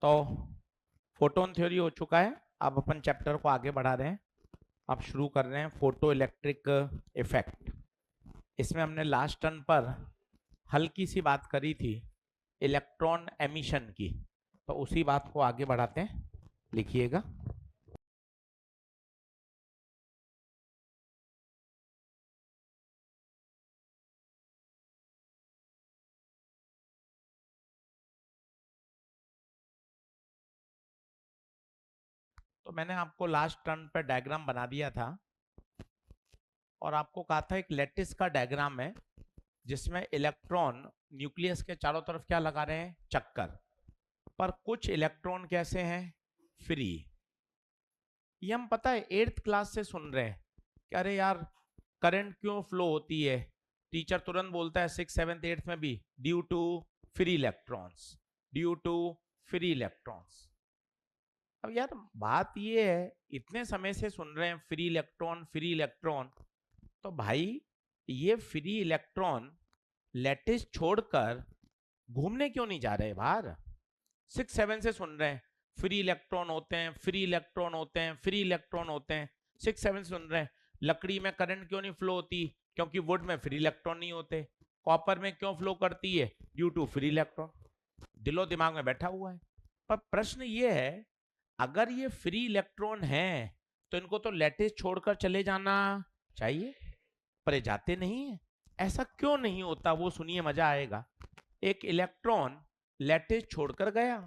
तो photon theory हो चुका है। अब अपन चैप्टर को आगे बढ़ा रहे हैं। अब शुरू कर रहे हैं फोटो इलेक्ट्रिक इफेक्ट। इसमें हमने लास्ट टर्न पर हल्की सी बात करी थी इलेक्ट्रॉन एमिशन की, तो उसी बात को आगे बढ़ाते हैं। लिखिएगा। तो मैंने आपको लास्ट टर्न पर डायग्राम बना दिया था और आपको कहा था एक लैटिस का डायग्राम है जिसमें इलेक्ट्रॉन न्यूक्लियस के चारों तरफ क्या लगा रहे हैं, चक्कर। पर कुछ इलेक्ट्रॉन कैसे हैं, फ्री। ये हम पता है 8th क्लास से सुन रहे हैं कि अरे यार करंट क्यों फ्लो होती है। टीचर तुरंत बोलता है 6th 7th 8th में भी due to free electrons, due to free electrons. अब यार बात ये है, इतने समय से सुन रहे हैं फ्री इलेक्ट्रॉन फ्री इलेक्ट्रॉन, तो भाई ये फ्री इलेक्ट्रॉन लैटिस छोड़कर घूमने क्यों नहीं जा रहे बाहर। 6 7 से सुन रहे हैं फ्री इलेक्ट्रॉन होते हैं, फ्री इलेक्ट्रॉन होते हैं, फ्री इलेक्ट्रॉन होते हैं। 6 7 सुन रहे हैं लकड़ी में करंट क्यों नहीं फ्लो होती, क्योंकि वुड में फ्री इलेक्ट्रॉन नहीं होते। कॉपर में क्यों फ्लो करती है, ड्यू टू फ्री इलेक्ट्रॉन। दिलो दिमाग में बैठा हुआ है। पर प्रश्न ये है, अगर ये फ्री इलेक्ट्रॉन है तो इनको तो लैटिस छोड़कर चले जाना चाहिए, पर ये जाते नहीं है। ऐसा क्यों नहीं होता वो सुनिए, मजा आएगा। एक इलेक्ट्रॉन लैटिस छोड़कर गया,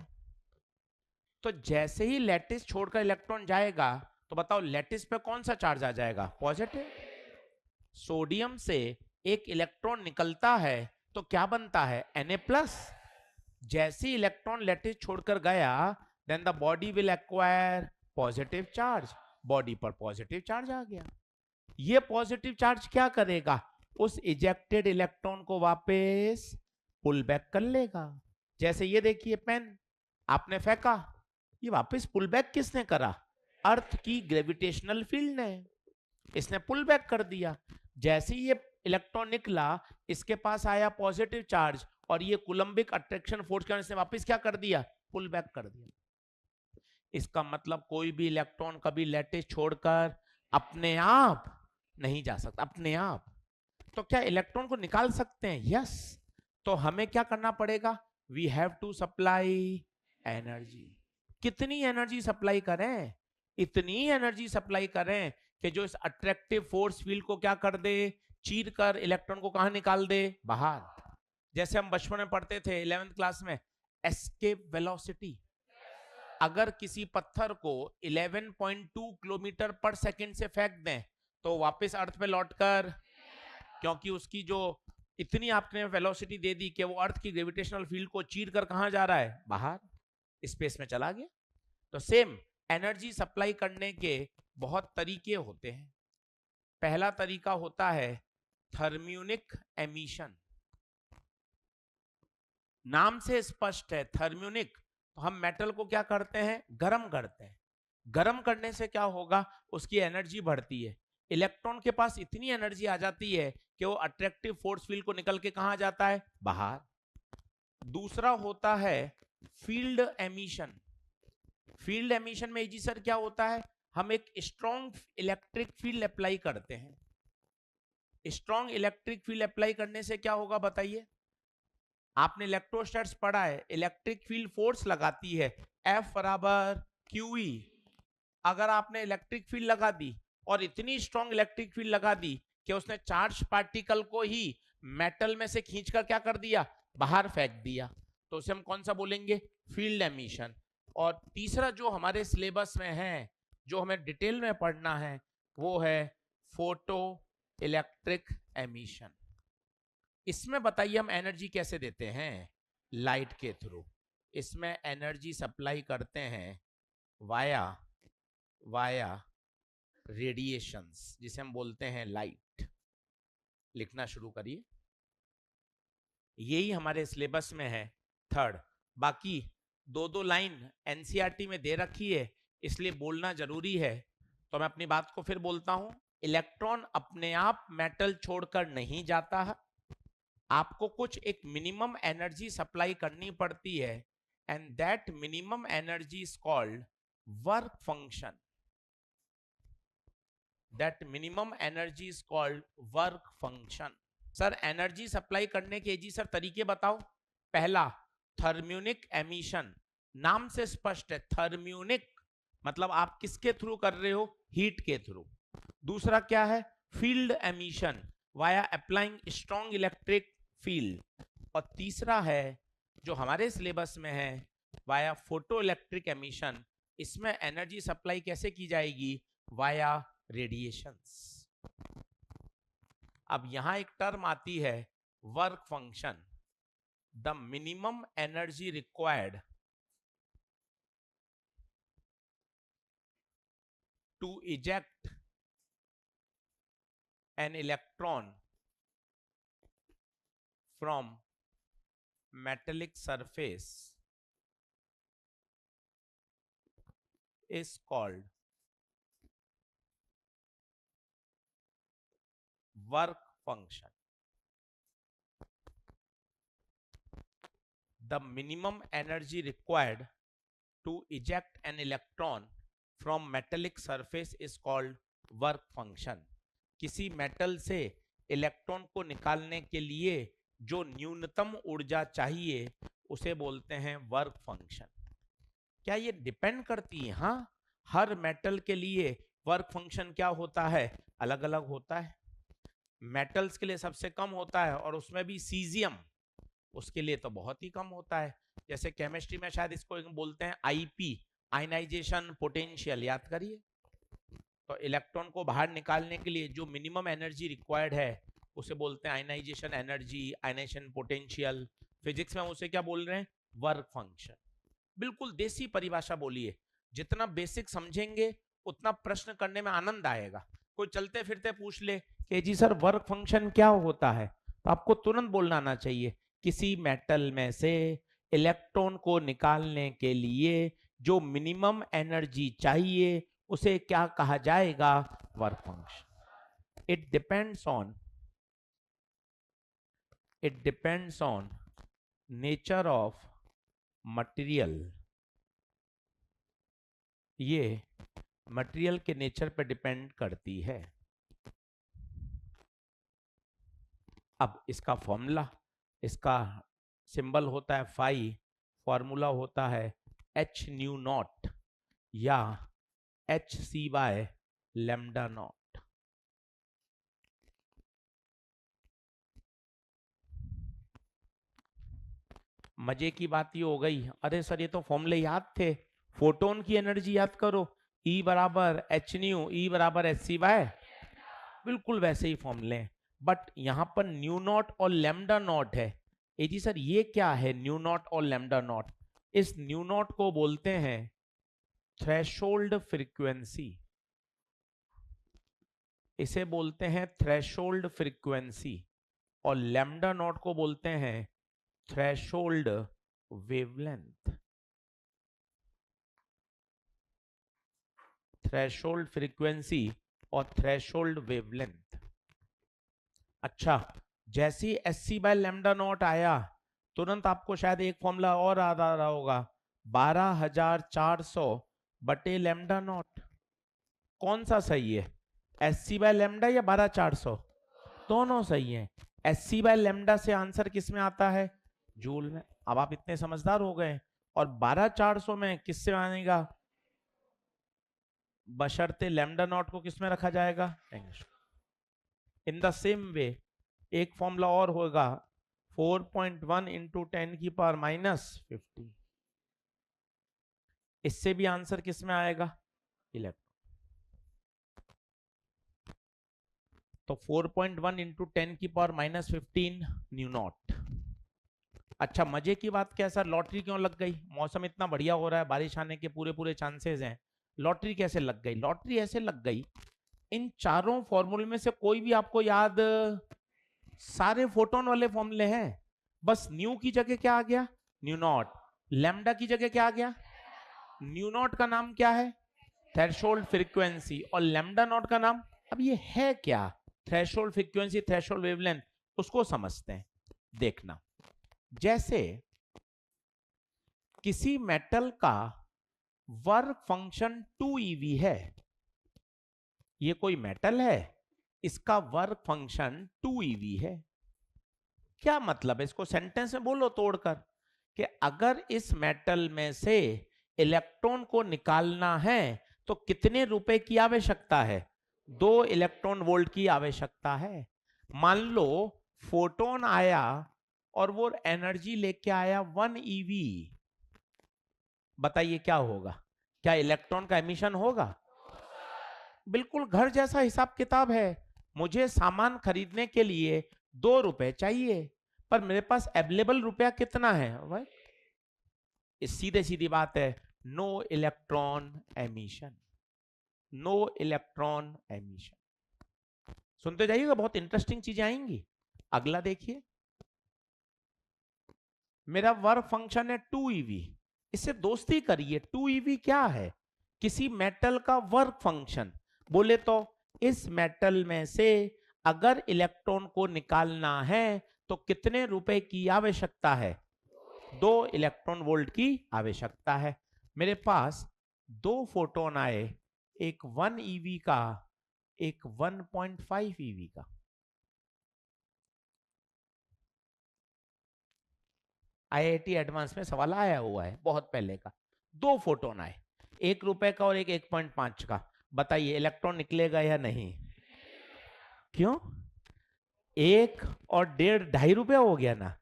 तो जैसे ही लैटिस छोड़कर इलेक्ट्रॉन जाएगा तो बताओ लैटिस पे कौन सा चार्ज आ जाएगा, पॉजिटिव। सोडियम से एक इलेक्ट्रॉन निकलता है तो क्या बनता है, Na+। जैसे इलेक्ट्रॉन लैटिस छोड़कर गया then the body will acquire positive charge, body पर पॉजिटिव चार्ज आ गया। ये पॉजिटिव चार्ज क्या करेगा, उस इजेक्टेड इलेक्ट्रॉन को वापस पुल बैक कर लेगा। जैसे ये देखिए पेन आपने फेंका, ये वापस पुल बैक किसने करा, अर्थ की ग्रेविटेशनल फील्ड ने, इसने पुल बैक कर दिया। जैसे ही ये इलेक्ट्रॉन निकला इसके पास आया पॉजिटिव चार्ज और ये कूलम्बिक अट्रैक्शन फोर्स के इसने वापस क्या कर दिया, पुल बैक कर दिया। इसका मतलब कोई भी इलेक्ट्रॉन कभी लैटिस छोड़कर अपने आप नहीं जा सकता, अपने आप। तो क्या इलेक्ट्रॉन को निकाल सकते हैं, यस। तो हमें क्या करना पड़ेगा, we have to supply energy. कितनी एनर्जी सप्लाई करें, इतनी एनर्जी सप्लाई करें कि जो इस अट्रैक्टिव फोर्स फील्ड को क्या कर दे, चीर कर इलेक्ट्रॉन को कहां निकाल दे, बाहर। जैसे हम बचपन में पढ़ते थे 11th क्लास में, एस्केप वेलोसिटी। अगर किसी पत्थर को 11.2 किलोमीटर पर सेकंड से फेंक दें तो वापस अर्थ पे लौटकर, क्योंकि उसकी जो इतनी आपने वेलोसिटी दे दी कि वो अर्थ की ग्रेविटेशनल फील्ड को चीर कर कहां जा रहा है, बाहर स्पेस में चला गया। तो सेम एनर्जी सप्लाई करने के बहुत तरीके होते हैं। पहला तरीका होता है थर्म्यूनिक एमिशन। नाम से स्पष्ट है थर्म्यूनिक, तो हम मेटल को क्या करते हैं, गर्म करते हैं। गर्म करने से क्या होगा, उसकी एनर्जी बढ़ती है। इलेक्ट्रॉन के पास इतनी एनर्जी आ जाती है कि वो अट्रैक्टिव फोर्स फील्ड को निकल के कहां जाता है, बाहर। दूसरा होता है फील्ड एमिशन। फील्ड एमिशन में जी सर क्या होता है, हम एक स्ट्रॉन्ग इलेक्ट्रिक फील्ड अप्लाई करते हैं। स्ट्रॉन्ग इलेक्ट्रिक फील्ड अप्लाई करने से क्या होगा बताइए, आपने इलेक्ट्रोस्टैट्स पढ़ा है, इलेक्ट्रिक फील्ड फोर्स लगाती है F बराबर QE। अगर आपने इलेक्ट्रिक फील्ड लगा दी और इतनी स्ट्रॉन्ग इलेक्ट्रिक फील्ड लगा दी कि उसने चार्ज पार्टिकल को ही मेटल में से खींचकर क्या कर दिया, बाहर फेंक दिया, तो उसे हम कौन सा बोलेंगे, फील्ड एमिशन। और तीसरा जो हमारे सिलेबस में है, जो हमें डिटेल में पढ़ना है, वो है फोटो इलेक्ट्रिक एमिशन। इसमें बताइए हम एनर्जी कैसे देते हैं, लाइट के थ्रू। इसमें एनर्जी सप्लाई करते हैं वाया वाया रेडिएशंस, जिसे हम बोलते हैं लाइट। लिखना शुरू करिए, यही हमारे सिलेबस में है थर्ड। बाकी दो दो लाइन एनसीईआरटी में दे रखी है, इसलिए बोलना जरूरी है, तो मैं अपनी बात को फिर बोलता हूं। इलेक्ट्रॉन अपने आप मेटल छोड़कर नहीं जाता है, आपको कुछ एक मिनिमम एनर्जी सप्लाई करनी पड़ती है and that minimum energy is called work function. That minimum energy is called work function. Sir energy supply करने के जी सर तरीके बताओ. पहला थर्म्यूनिक एमिशन, नाम से स्पष्ट है थर्म्यूनिक मतलब आप किसके थ्रू कर रहे हो, हीट के थ्रू. दूसरा क्या है, field emission via applying strong electric field. और तीसरा है जो हमारे सिलेबस में है वाया फोटो इलेक्ट्रिक एमिशन. इसमें एनर्जी सप्लाई कैसे की जाएगी, वाया रेडिएशंस. अब यहां एक टर्म आती है work function. The minimum energy required to eject an electron from metallic surface is called work function. The minimum energy required to eject an electron from metallic surface is called work function. किसी metal से electron को निकालने के लिए जो न्यूनतम ऊर्जा चाहिए उसे बोलते हैं वर्क फंक्शन. क्या ये डिपेंड करती है, हाँ, हर मेटल के लिए वर्क फंक्शन क्या होता है, अलग अलग होता है. मेटल्स के लिए सबसे कम होता है और उसमें भी सीजियम, उसके लिए तो बहुत ही कम होता है. जैसे केमिस्ट्री में शायद इसको बोलते हैं आईपी, आयनाइजेशन पोटेंशियल, याद करिए. तो इलेक्ट्रॉन को बाहर निकालने के लिए जो मिनिमम एनर्जी रिक्वायर्ड है उसे बोलते हैं ionisation energy, ionisation potential. Physics में उसे क्या बोल रहे हैं, वर्क फंक्शन. बिल्कुल देसी परिभाषा बोलिए. जितना बेसिक समझेंगे उतना प्रश्न करने में आनंद आएगा. कोई चलते फिरते पूछ ले कि जी सर वर्क फंक्शन क्या होता है, तो आपको तुरंत बोलना आना चाहिए किसी मेटल में से इलेक्ट्रॉन को निकालने के लिए जो मिनिमम एनर्जी चाहिए उसे क्या कहा जाएगा, work function. it depends on nature of material. ये मटेरियल के नेचर पे डिपेंड करती है. अब इसका फॉर्मूला, इसका सिंबल होता है फाई, फॉर्मूला होता है एच न्यू नॉट या h c by lambda naught. मजे की बात ये हो गई, अरे सर ये तो फॉर्मूले याद थे, फोटोन की एनर्जी याद करो, E बराबर एच न्यू, E बराबर एच सी बाय, बिल्कुल वैसे ही फॉर्मूले. बट यहां पर न्यू नॉट और लैम्डा नॉट है. ए जी सर ये क्या है न्यू नॉट और लैम्डा नॉट? इस न्यू नॉट को बोलते हैं थ्रेशोल्ड फ्रीक्वेंसी. इसे बोलते हैं थ्रेशोल्ड फ्रीक्वेंसी. और लैम्डा नॉट को बोलते हैं थ्रेशोल्ड वेवलेंथ. थ्रेशोल्ड फ्रीक्वेंसी और थ्रेशोल्ड वेवलेंथ. अच्छा, जैसे s c by lambda naught आया तुरंत आपको शायद एक फॉर्मूला और याद आ रहा होगा, 12400 बटे लैम्डा नॉट. कौन सा सही है, एस सी बाय लैम्डा या 12400? दोनों सही है. एस सी बाय लैम्डा से आंसर किस में आता है, जूल में. अब आप इतने समझदार हो गए. और 12400 में किससे आएगा, बशर्ते लैम्डा नॉट को किस में रखा जाएगा, इन द सेम वे एक फॉर्मूला और होगा 4.1 इंटू 10 की पावर माइनस 50. इससे भी आंसर किस में आएगा, इलेक्ट्रॉन. तो 4.1 इंटू 10 की पावर माइनस 15 न्यू नॉट. अच्छा, मजे की बात क्या सर, लॉटरी क्यों लग गई, मौसम इतना बढ़िया हो रहा है, बारिश आने के पूरे पूरे चांसेस हैं, लॉटरी कैसे लग गई? लॉटरी ऐसे लग गई, इन चारों फॉर्मूले में से कोई भी आपको याद, सारे फोटोन वाले फॉर्मूले हैं, बस न्यू की जगह क्या आ गया, न्यू नॉट. लैम्डा की जगह क्या आ गया, न्यू नॉट का नाम क्या है, थ्रेशोल्ड फ्रीक्वेंसी. और लैम्डा नॉट का नाम, अब ये है क्या, थ्रेशोल्ड फ्रीक्वेंसी, थ्रेशोल्ड वेवलेंथ. उसको समझते हैं. देखना, जैसे किसी मेटल का वर्क फंक्शन 2 eV है, ये कोई मेटल है, इसका वर्क फंक्शन 2 eV है। क्या मतलब है, इसको सेंटेंस में बोलो तोड़कर कि अगर इस मेटल में से इलेक्ट्रॉन को निकालना है तो कितने रुपए की आवश्यकता है? 2 इलेक्ट्रॉन वोल्ट की आवश्यकता है। मान लो फोटोन आया और वो एनर्जी लेके आया 1 eV, बताइए क्या होगा? क्या इलेक्ट्रॉन का एमिशन होगा? बिल्कुल घर जैसा हिसाब किताब है। मुझे सामान खरीदने के लिए 2 रुपए चाहिए, पर मेरे पास अवेलेबल रुपया कितना है भाई? सीधे सीधी बात है, no electron emission, no electron emission. सुनते जाइएगा, बहुत इंटरेस्टिंग चीजें आएंगी। अगला देखिए, मेरा वर्क फंक्शन है 2 eV, इससे दोस्ती करिए। 2 eV क्या है? किसी मेटल का वर्क फंक्शन। बोले तो इस मेटल में से अगर इलेक्ट्रॉन को निकालना है तो कितने रुपए की आवश्यकता है? 2 इलेक्ट्रॉन वोल्ट की आवश्यकता है। मेरे पास 2 फोटोन आए, एक 1 eV का, एक 1.5 eV का। IIT एडवांस में सवाल आया हुआ है बहुत पहले का। 2 फोटोन आए, 1 रुपए का और एक 1.5 का। बताइए इलेक्ट्रॉन निकलेगा या नहीं? क्यों? 1 और 1.5 2.5 हो गया ना।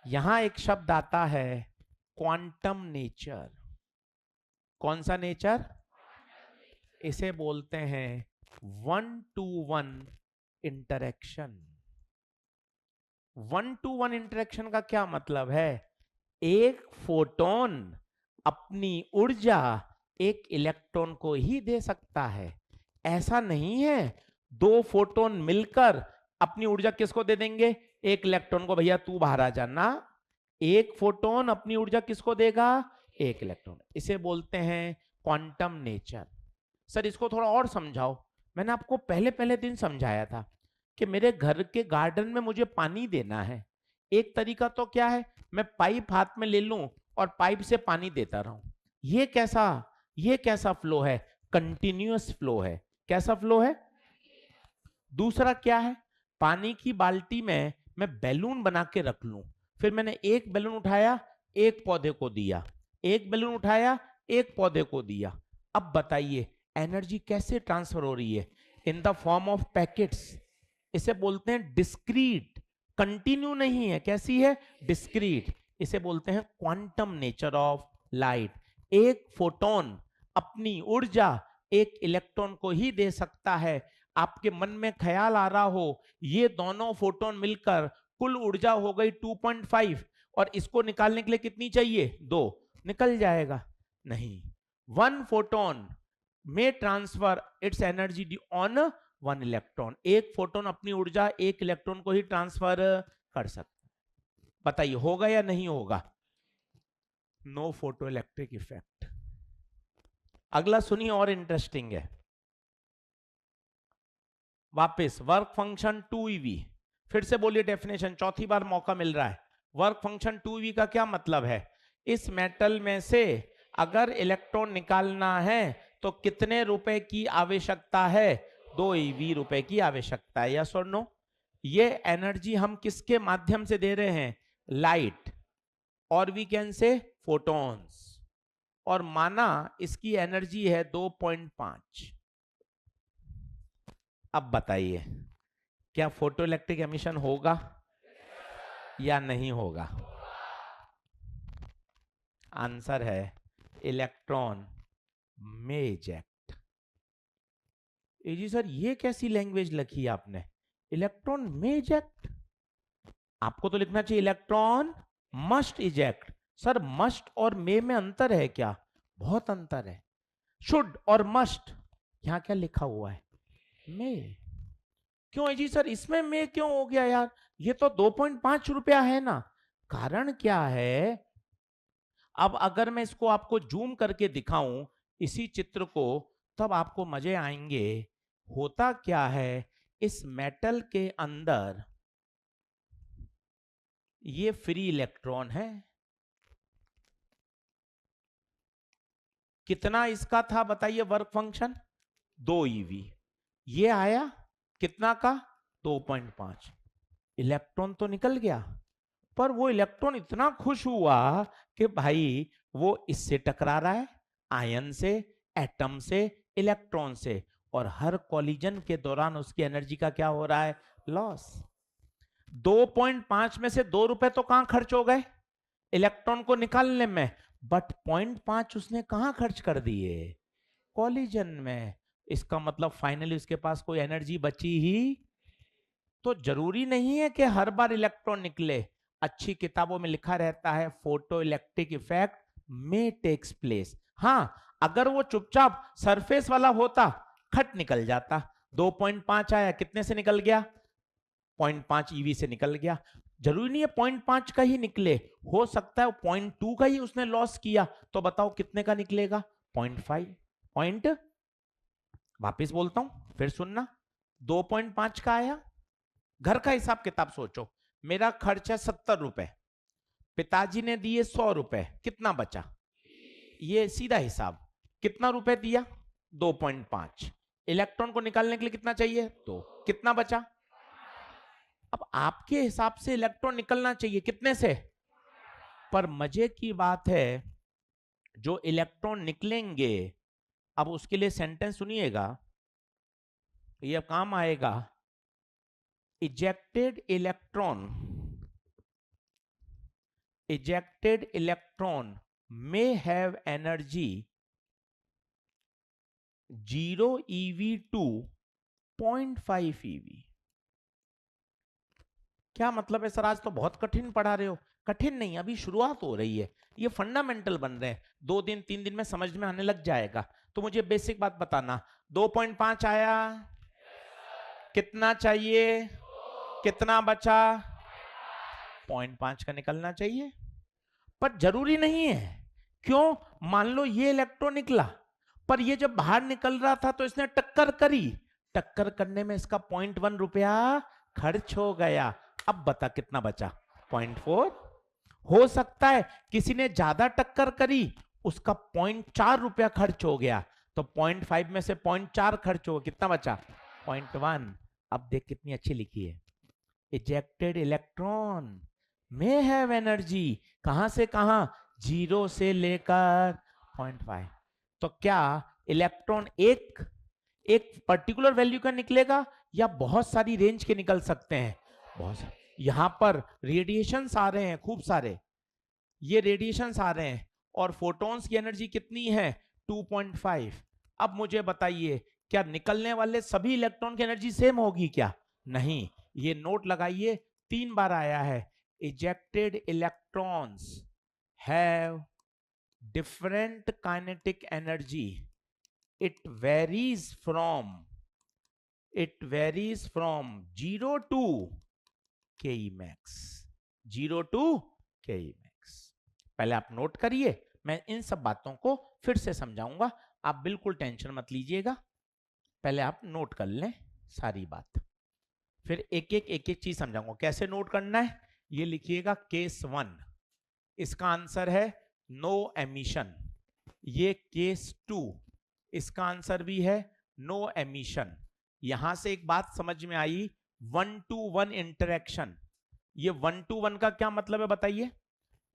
यहां एक शब्द आता है क्वांटम नेचर। कौन सा नेचर? इसे बोलते हैं 1-to-1 इंटरेक्शन। 1-to-1 इंटरेक्शन का क्या मतलब है? एक फोटोन अपनी ऊर्जा एक इलेक्ट्रॉन को ही दे सकता है। ऐसा नहीं है 2 फोटोन मिलकर अपनी ऊर्जा किसको दे देंगे? एक इलेक्ट्रॉन को, भैया तू बाहर आ जाना। एक फोटोन अपनी ऊर्जा किसको देगा? एक इलेक्ट्रॉन। इसे बोलते हैं क्वांटम नेचर। सर इसको थोड़ा और समझाओ। मैंने आपको पहले पहले दिन समझाया था कि मेरे घर के गार्डन में मुझे पानी देना है। एक तरीका तो क्या है, मैं पाइप हाथ में ले लूं और पाइप से पानी देता रहूं। ये कैसा फ्लो है? कंटिन्यूअस फ्लो है। कैसा फ्लो है? दूसरा क्या है, पानी की बाल्टी में मैं बैलून बना के रख लूं, फिर मैंने एक बैलून उठाया, एक पौधे को दिया, एक बैलून उठाया, एक पौधे को दिया। अब बताइए एनर्जी कैसे ट्रांसफर हो रही है? In the form of packets. इसे बोलते हैं डिस्क्रीट, कंटिन्यू नहीं है। कैसी है? डिस्क्रीट। इसे बोलते हैं क्वांटम नेचर ऑफ लाइट। एक फोटोन अपनी ऊर्जा एक इलेक्ट्रॉन को ही दे सकता है। आपके मन में ख्याल आ रहा हो ये दोनों फोटोन मिलकर कुल ऊर्जा हो गई 2.5, और इसको निकालने के लिए कितनी चाहिए? 2। निकल जाएगा? नहीं। 1 फोटोन में transfer it's energy on 1 electron. एक फोटोन अपनी ऊर्जा एक इलेक्ट्रॉन को ही ट्रांसफर कर सकता है। बताइए होगा या नहीं होगा? No photoelectric effect. अगला सुनिए, और इंटरेस्टिंग है। वापस वर्क फंक्शन 2 eV। फिर से बोलिए डेफिनेशन, चौथी बार मौका मिल रहा है। वर्क फंक्शन 2 eV का क्या मतलब है? इस मेटल में से अगर इलेक्ट्रॉन निकालना है तो कितने रुपए की आवश्यकता है? 2 eV रुपए की आवश्यकता है। यस और नो? ये एनर्जी हम किसके माध्यम से दे रहे हैं? लाइट, और वी कैन से फोटॉन्स। और माना इसकी एनर्जी है 2.5। अब बताइए क्या फोटो इलेक्ट्रिक एमिशन होगा या नहीं होगा? आंसर है इलेक्ट्रॉन में इजेक्ट। जी सर ये कैसी लैंग्वेज लिखी आपने, इलेक्ट्रॉन में इजेक्ट? आपको तो लिखना चाहिए electron must eject. Sir must और में अंतर है क्या? बहुत अंतर है। शुड और मस्ट, यहां क्या लिखा हुआ है? में। क्यों है जी सर इसमें में क्यों हो गया यार? ये तो 2.5 रुपया है ना। कारण क्या है? अब अगर मैं इसको आपको जूम करके दिखाऊं इसी चित्र को, तब आपको मजे आएंगे। होता क्या है, इस मेटल के अंदर ये फ्री इलेक्ट्रॉन है, कितना इसका था बताइए वर्क फंक्शन, 2 ईवी। ये आया कितना का, 2.5। इलेक्ट्रॉन तो निकल गया, पर वो इलेक्ट्रॉन इतना खुश हुआ कि भाई वो इससे टकरा रहा है, आयन से, एटम से, इलेक्ट्रॉन से, और हर कॉलिजन के दौरान उसकी एनर्जी का क्या हो रहा है, लॉस। 2.5 में से 2 रुपए तो कहां खर्च हो गए इलेक्ट्रॉन को निकालने में, बट 0.5 उसने कहां खर्च कर दिए, कॉलिजन में। इसका मतलब फाइनली उसके पास कोई एनर्जी बची ही। तो जरूरी नहीं है कि हर बार इलेक्ट्रॉन निकले। अच्छी किताबों में लिखा रहता है फोटो इलेक्ट्रिक इफेक्ट में टेक्स प्लेस। हाँ, अगर वो चुपचाप सरफेस वाला होता, खट निकल जाता। 2.5 आया, कितने से निकल गया, 0.5 ईवी से निकल गया। जरूरी नहीं है 0.5 का ही निकले, हो सकता है 0.2 का ही उसने लॉस किया, तो बताओ कितने का निकलेगा, 0.5 पॉइंट। वापिस बोलता हूं, फिर सुनना। 2.5 का आया, घर का हिसाब किताब सोचो, मेरा खर्च है 70 रुपए, पिताजी ने दिए 100 रुपए, कितना बचा, ये सीधा हिसाब, कितना रुपए दिया, 2.5। इलेक्ट्रॉन को निकालने के लिए कितना चाहिए, तो कितना बचा। अब आपके हिसाब से इलेक्ट्रॉन निकलना चाहिए कितने से, पर मजे की बात है जो इलेक्ट्रॉन निकलेंगे, अब उसके लिए सेंटेंस सुनिएगा, ये काम आएगा। ejected electron may have energy 0 ev to 0.5 ev। क्या मतलब है सर, आज तो बहुत कठिन पढ़ा रहे हो। कठिन नहीं, अभी शुरुआत हो रही है, ये फंडामेंटल बन रहे हैं, 2 दिन 3 दिन में समझ में आने लग जाएगा। तो मुझे बेसिक बात बताना, 2.5 आया, कितना चाहिए, कितना बचा, 0.5 का निकलना चाहिए। पर जरूरी नहीं है, क्यों, मान लो ये इलेक्ट्रॉन निकला, पर ये जब बाहर निकल रहा था तो इसने टक्कर करी, टक्कर करने में इसका 0.1 रुपया खर्च हो गया। अब बता कितना बचा, 0.4। हो सकता है किसी ने ज्यादा टक्कर करी, उसका 0.4 रुपया खर्च हो गया, तो 0.5 में से 0.4 खर्च हो, कितना बचा, 0.1। अब देख कितनी अच्छी लिखी है, इजेक्टेड इलेक्ट्रॉन में हैव एनर्जी, कहां से कहां, 0 से लेकर 0.5। तो क्या इलेक्ट्रॉन एक एक पर्टिकुलर वैल्यू का निकलेगा या बहुत सारी रेंज के निकल सकते हैं, बहुत सारे। यहां पर रेडिएशंस आ रहे हैं खूब सारे, ये रेडिएशंस आ रहे हैं, और फोटॉन्स की एनर्जी कितनी है, 2.5। अब मुझे बताइए, क्या निकलने वाले सभी इलेक्ट्रॉन की एनर्जी सेम होगी क्या, नहीं। ये नोट लगाइए, 3 बार आया है, ejected electrons have different kinetic energy, it varies from 0 to ke max, 0 to ke max। पहले आप नोट करिए, मैं इन सब बातों को फिर से समझाऊंगा, आप बिल्कुल टेंशन मत लीजिएगा, पहले आप नोट कर लें सारी बात, फिर एक एक चीज समझाऊंगा कैसे नोट करना है। ये लिखिएगा केस 1, इसका आंसर है नो एमिशन। ये केस 2, इसका आंसर भी है नो एमिशन। यहां से एक बात समझ में आई, 1 to 1 इंटरेक्शन। ये 1 to 1 का क्या मतलब है बताइए,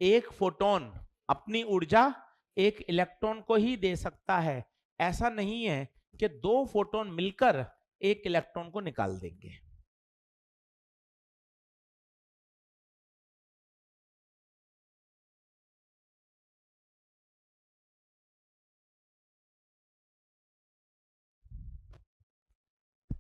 एक फोटोन अपनी ऊर्जा एक इलेक्ट्रॉन को ही दे सकता है, ऐसा नहीं है कि 2 फोटोन मिलकर एक इलेक्ट्रॉन को निकाल देंगे।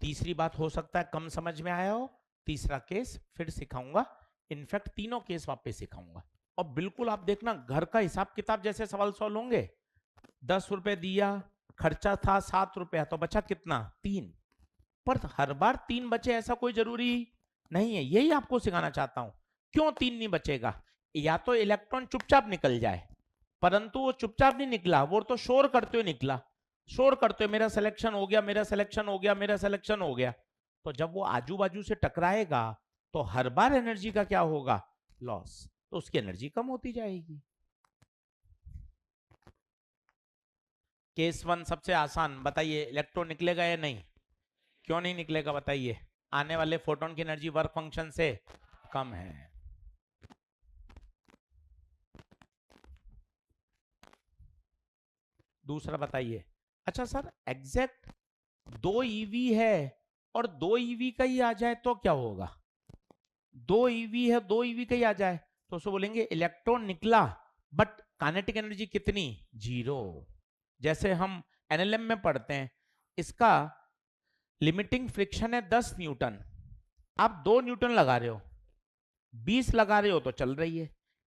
तीसरी बात, हो सकता है कम समझ में आया हो, तीसरा केस फिर सिखाऊंगा, इनफैक्ट तीनों केस वापस सिखाऊंगा, और बिल्कुल आप देखना घर का हिसाब किताब जैसे सवाल सॉल्व होंगे। 10 रुपए दिया, खर्चा था 7 रुपया, तो बचा कितना, 3। पर हर बार 3 बचे ऐसा कोई जरूरी नहीं है, यही आपको सिखाना चाहता हूं। क्यों 3 नहीं बचेगा, या तो इलेक्ट्रॉन चुपचाप निकल जाए, परंतु वो चुपचाप नहीं निकला, वो तो शोर करते हुए निकला, शोर करते हुए मेरा सिलेक्शन हो गया, मेरा सिलेक्शन हो गया, मेरा सिलेक्शन हो गया। तो जब वो आजू बाजू से टकराएगा तो हर बार एनर्जी का क्या होगा, लॉस, तो उसकी एनर्जी कम होती जाएगी। केस 1 सबसे आसान, बताइए इलेक्ट्रॉन निकलेगा या नहीं? क्यों नहीं निकलेगा बताइए? आने वाले फोटोन की एनर्जी वर्क फंक्शन से कम है। दूसरा बताइए, अच्छा सर एग्जैक्ट 2 ईवी है और 2 ईवी का ही आ जाए तो क्या होगा? 2 ईवी है, 2 ईवी का ही आ जाए तो उसको बोलेंगे इलेक्ट्रॉन निकला बट काइनेटिक एनर्जी कितनी? 0। जैसे हम एनएलएम में पढ़ते हैं, इसका लिमिटिंग फ्रिक्शन है 10 न्यूटन, आप 2 न्यूटन लगा रहे हो, 20 लगा रहे हो तो चल रही है,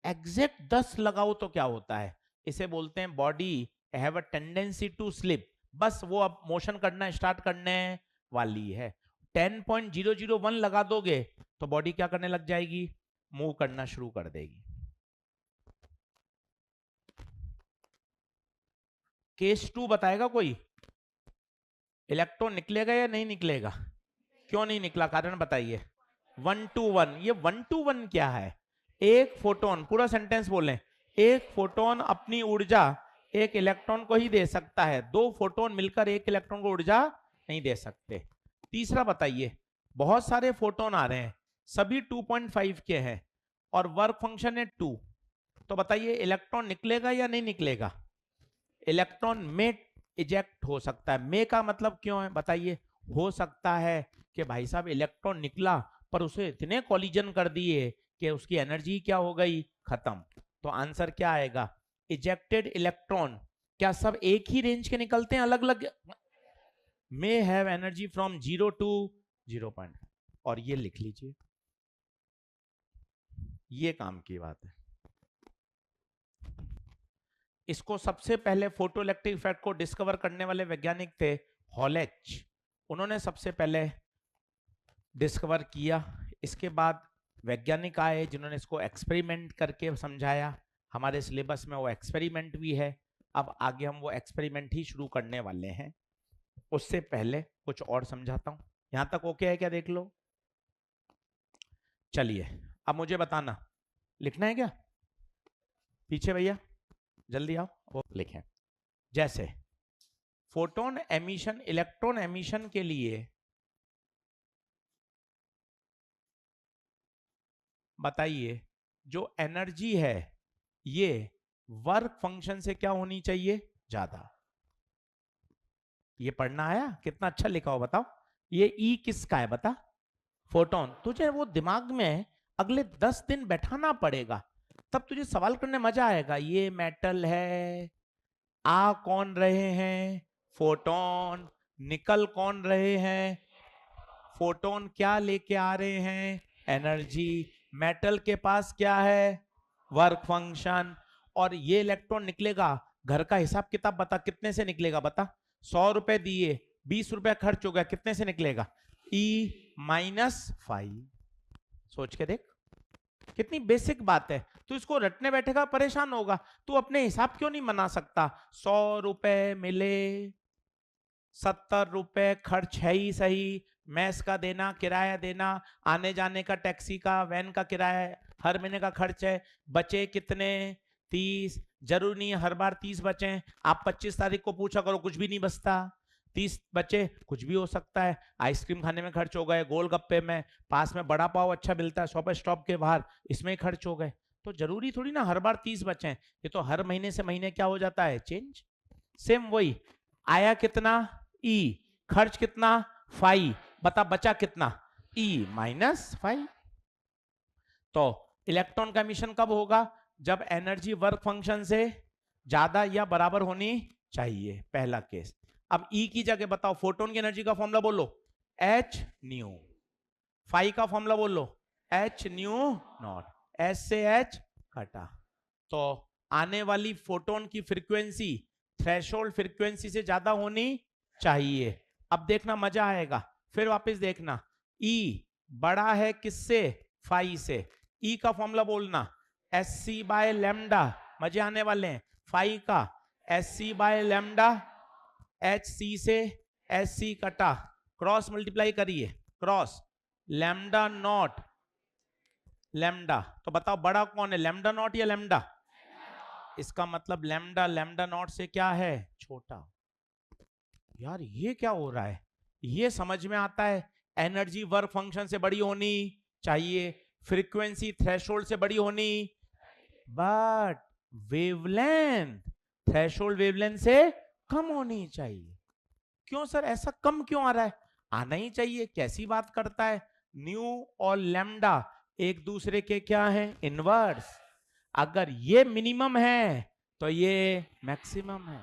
एग्जैक्ट 10 लगाओ तो क्या होता है? इसे बोलते हैं body have a tendency to slip, बस वो अब मोशन करना स्टार्ट करने वाली है। 10.001 लगा दोगे तो बॉडी क्या करने लग जाएगी? मूव करना शुरू कर देगी। केस 2 बताएगा कोई? इलेक्ट्रॉन निकलेगा या नहीं निकलेगा? क्यों नहीं निकला, कारण बताइए? 1 to 1, ये 1 to 1 क्या है? एक फोटोन, पूरा सेंटेंस बोलें, एक फोटोन अपनी ऊर्जा एक इलेक्ट्रॉन को ही दे सकता है, 2 फोटोन मिलकर एक इलेक्ट्रॉन को ऊर्जा नहीं दे सकते। तीसरा बताइए, बहुत सारे फोटोन आ रहे हैं, सभी 2.5 के हैं और वर्क फंक्शन है 2, तो बताइए इलेक्ट्रॉन निकलेगा या नहीं निकलेगा? इलेक्ट्रॉन में इजेक्ट हो सकता है। में का मतलब क्यों है बताइए? हो सकता है कि भाई साहब इलेक्ट्रॉन निकला पर उसे इतने कॉलिजन कर दिए कि उसकी एनर्जी क्या हो गई? खत्म। तो आंसर क्या आएगा? इजेक्टेड इलेक्ट्रॉन क्या सब एक ही रेंज के निकलते हैं, अलग अलग? May have energy from 0 to 0.5। और ये लिख लीजिए, ये काम की बात है। इसको सबसे पहले फोटो इलेक्ट्रिक इफेक्ट को डिस्कवर करने वाले वैज्ञानिक थे हॉलेच, उन्होंने सबसे पहले डिस्कवर किया। इसके बाद वैज्ञानिक आए जिन्होंने इसको एक्सपेरिमेंट करके समझाया, हमारे सिलेबस में वो एक्सपेरिमेंट भी है। अब आगे हम वो एक्सपेरिमेंट ही शुरू करने वाले हैं, उससे पहले कुछ और समझाता हूं। यहां तक ओके है क्या? देख लो। चलिए अब मुझे बताना, लिखना है क्या? पीछे भैया जल्दी आओ, वो लिखें। जैसे फोटोन एमिशन, इलेक्ट्रॉन एमिशन के लिए बताइए जो एनर्जी है ये वर्क फंक्शन से क्या होनी चाहिए? ज्यादा। ये पढ़ना आया? कितना अच्छा लिखा हो बताओ। ये ई किसका है बता? फोटोन। तुझे वो दिमाग में अगले 10 दिन बैठाना पड़ेगा, तब तुझे सवाल करने मजा आएगा। ये मेटल है, आ कौन रहे हैं? फोटोन। निकल कौन रहे हैं? फोटोन। क्या लेके आ रहे हैं? एनर्जी। मेटल के पास क्या है? Work function. और ये इलेक्ट्रॉन निकलेगा, घर का हिसाब किताब बता, कितने से निकलेगा बता? 100 रुपए दिए, 20 रुपए खर्च हो गया, कितने से निकलेगा? E-5। सोच के देख, कितनी बेसिक बात है। तू इसको रटने बैठेगा परेशान होगा, तू अपने हिसाब क्यों नहीं बना सकता? 100 रुपए मिले, 70 रुपए खर्च है ही सही, मैस का देना, किराया देना, आने जाने का, टैक्सी का, वैन का किराया, हर महीने का खर्च है, बचे कितने? 30। जरूरी नहीं हर बार 30 बचे, आप 25 तारीख को पूछा करो, कुछ भी नहीं बचता। 30 बचे, कुछ भी हो सकता है, आइसक्रीम खाने में खर्च हो गए, गोलगप्पे में, पास में बड़ा पाव अच्छा मिलता है शॉप स्टॉप के बाहर, इसमें खर्च हो गए। तो जरूरी थोड़ी ना हर बार 30 बचे, ये तो हर महीने से महीने क्या हो जाता है? चेंज। सेम वही, आया कितना? ई। खर्च कितना? 5। बता बचा कितना? E-5। तो इलेक्ट्रॉन का एमिशन कब होगा? जब एनर्जी वर्क फंक्शन से ज्यादा या बराबर होनी चाहिए, पहला केस। अब E की जगह बताओ, फोटोन की एनर्जी का फॉर्मूला बोलो, H न्यू। 5 का फॉर्मूला बोलो, H न्यू नॉट। S से H घटा, तो आने वाली फोटोन की फ्रीक्वेंसी थ्रेशोल्ड फ्रीक्वेंसी से ज्यादा होनी चाहिए। अब देखना मजा आएगा, फिर वापस देखना। E बड़ा है किससे? 5 से। E का फॉर्मूला बोलना, SC बाय लैम्डा, मजे आने वाले हैं। 5 का SC बाय लैम्डा, HC से SC कटा, क्रॉस मल्टीप्लाई करिए, क्रॉस लैम्डा नॉट लैम्डा। तो बताओ बड़ा कौन है, लैम्डा नॉट या लैम्डा? इसका मतलब लैम्डा लैम्डा नॉट से क्या है, छोटा। यार ये क्या हो रहा है, ये समझ में आता है। एनर्जी वर्क फंक्शन से बड़ी होनी चाहिए, फ्रीक्वेंसी थ्रेशोल्ड से बड़ी होनी, बट वेवलेंथ थ्रेशोल्ड वेवलेंथ से कम होनी चाहिए। क्यों सर, ऐसा कम क्यों आ रहा है? आना ही चाहिए, कैसी बात करता है। न्यू और लैम्डा एक दूसरे के क्या है, इनवर्स। अगर ये मिनिमम है तो ये मैक्सिमम है।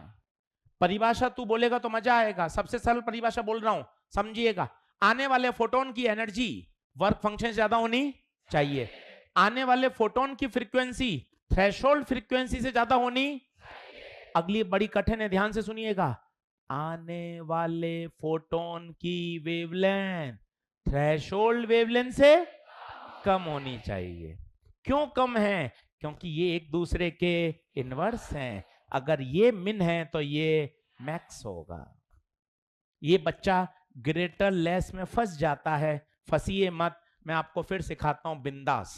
परिभाषा तू बोलेगा तो मजा आएगा, सबसे सरल परिभाषा बोल रहा हूं, समझिएगा। आने वाले फोटोन की एनर्जी वर्क फंक्शन से ज्यादा होनी चाहिए, आने वाले फोटोन की फ्रीक्वेंसी थ्रेशोल्ड फ्रीक्वेंसी से ज्यादा होनी। अगली बड़ी कठिन है, ध्यान से सुनिएगा। आने वाले फोटोन की वेवलेंथ थ्रेशोल्ड वेवलेंथ से कम होनी चाहिए। क्यों कम है? क्योंकि ये एक दूसरे के इनवर्स हैं। अगर ये मिन है तो ये मैक्स होगा। ये बच्चा ग्रेटर लेस में फंस जाता है, फंसिए मत। मैं आपको फिर सिखाता हूं, बिंदास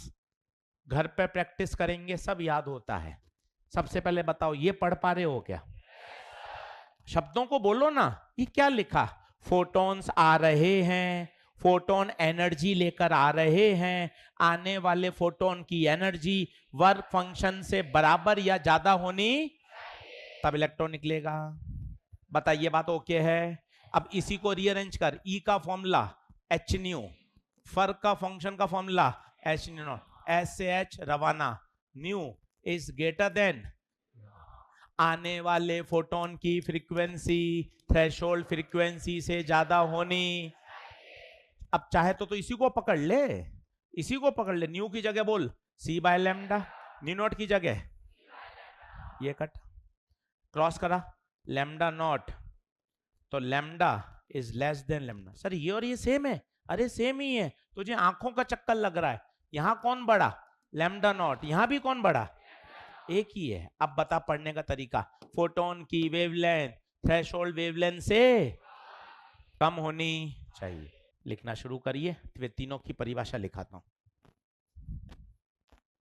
घर पे प्रैक्टिस करेंगे, सब याद होता है। सबसे पहले बताओ, ये पढ़ पा रहे हो क्या? शब्दों को बोलो ना, ये क्या लिखा? फोटॉन्स आ रहे हैं, फोटोन एनर्जी लेकर आ रहे हैं, आने वाले फोटोन की एनर्जी वर्क फंक्शन से बराबर या ज्यादा होनी, तब इलेक्ट्रॉन निकलेगा। बताइए बात ओके है? अब इसी को रीअरेंज कर, ई का फॉर्मूला एच न्यू, फर्क का फंक्शन का formula H nu not, S से एच रवाना, न्यू इज ग्रेटर देन आने वाले फोटोन की फ्रीक्वेंसी थ्रेशोल्ड फ्रीक्वेंसी से ज्यादा होनी। अब चाहे तो इसी को पकड़ ले, इसी को पकड़ ले, न्यू की जगह बोल सी बाय लैम्डा, न्यू नॉट की जगह ये कट क्रॉस करा लैम्डा नॉट, तो lambda is less than lambda. Sir ये और ये सेम है? अरे सेम ही है, तुझे आंखों का चक्कर लग रहा है। यहां कौन बड़ा, लैम्डा नॉट, यहां भी कौन बड़ा, एक ही है। अब बता पढ़ने का तरीका, फोटोन की वेवलेंथ थ्रेशोल्ड वेवलेंथ से कम होनी चाहिए। लिखना शुरू करिए, वे तीनों की परिभाषा लिखाता हूं।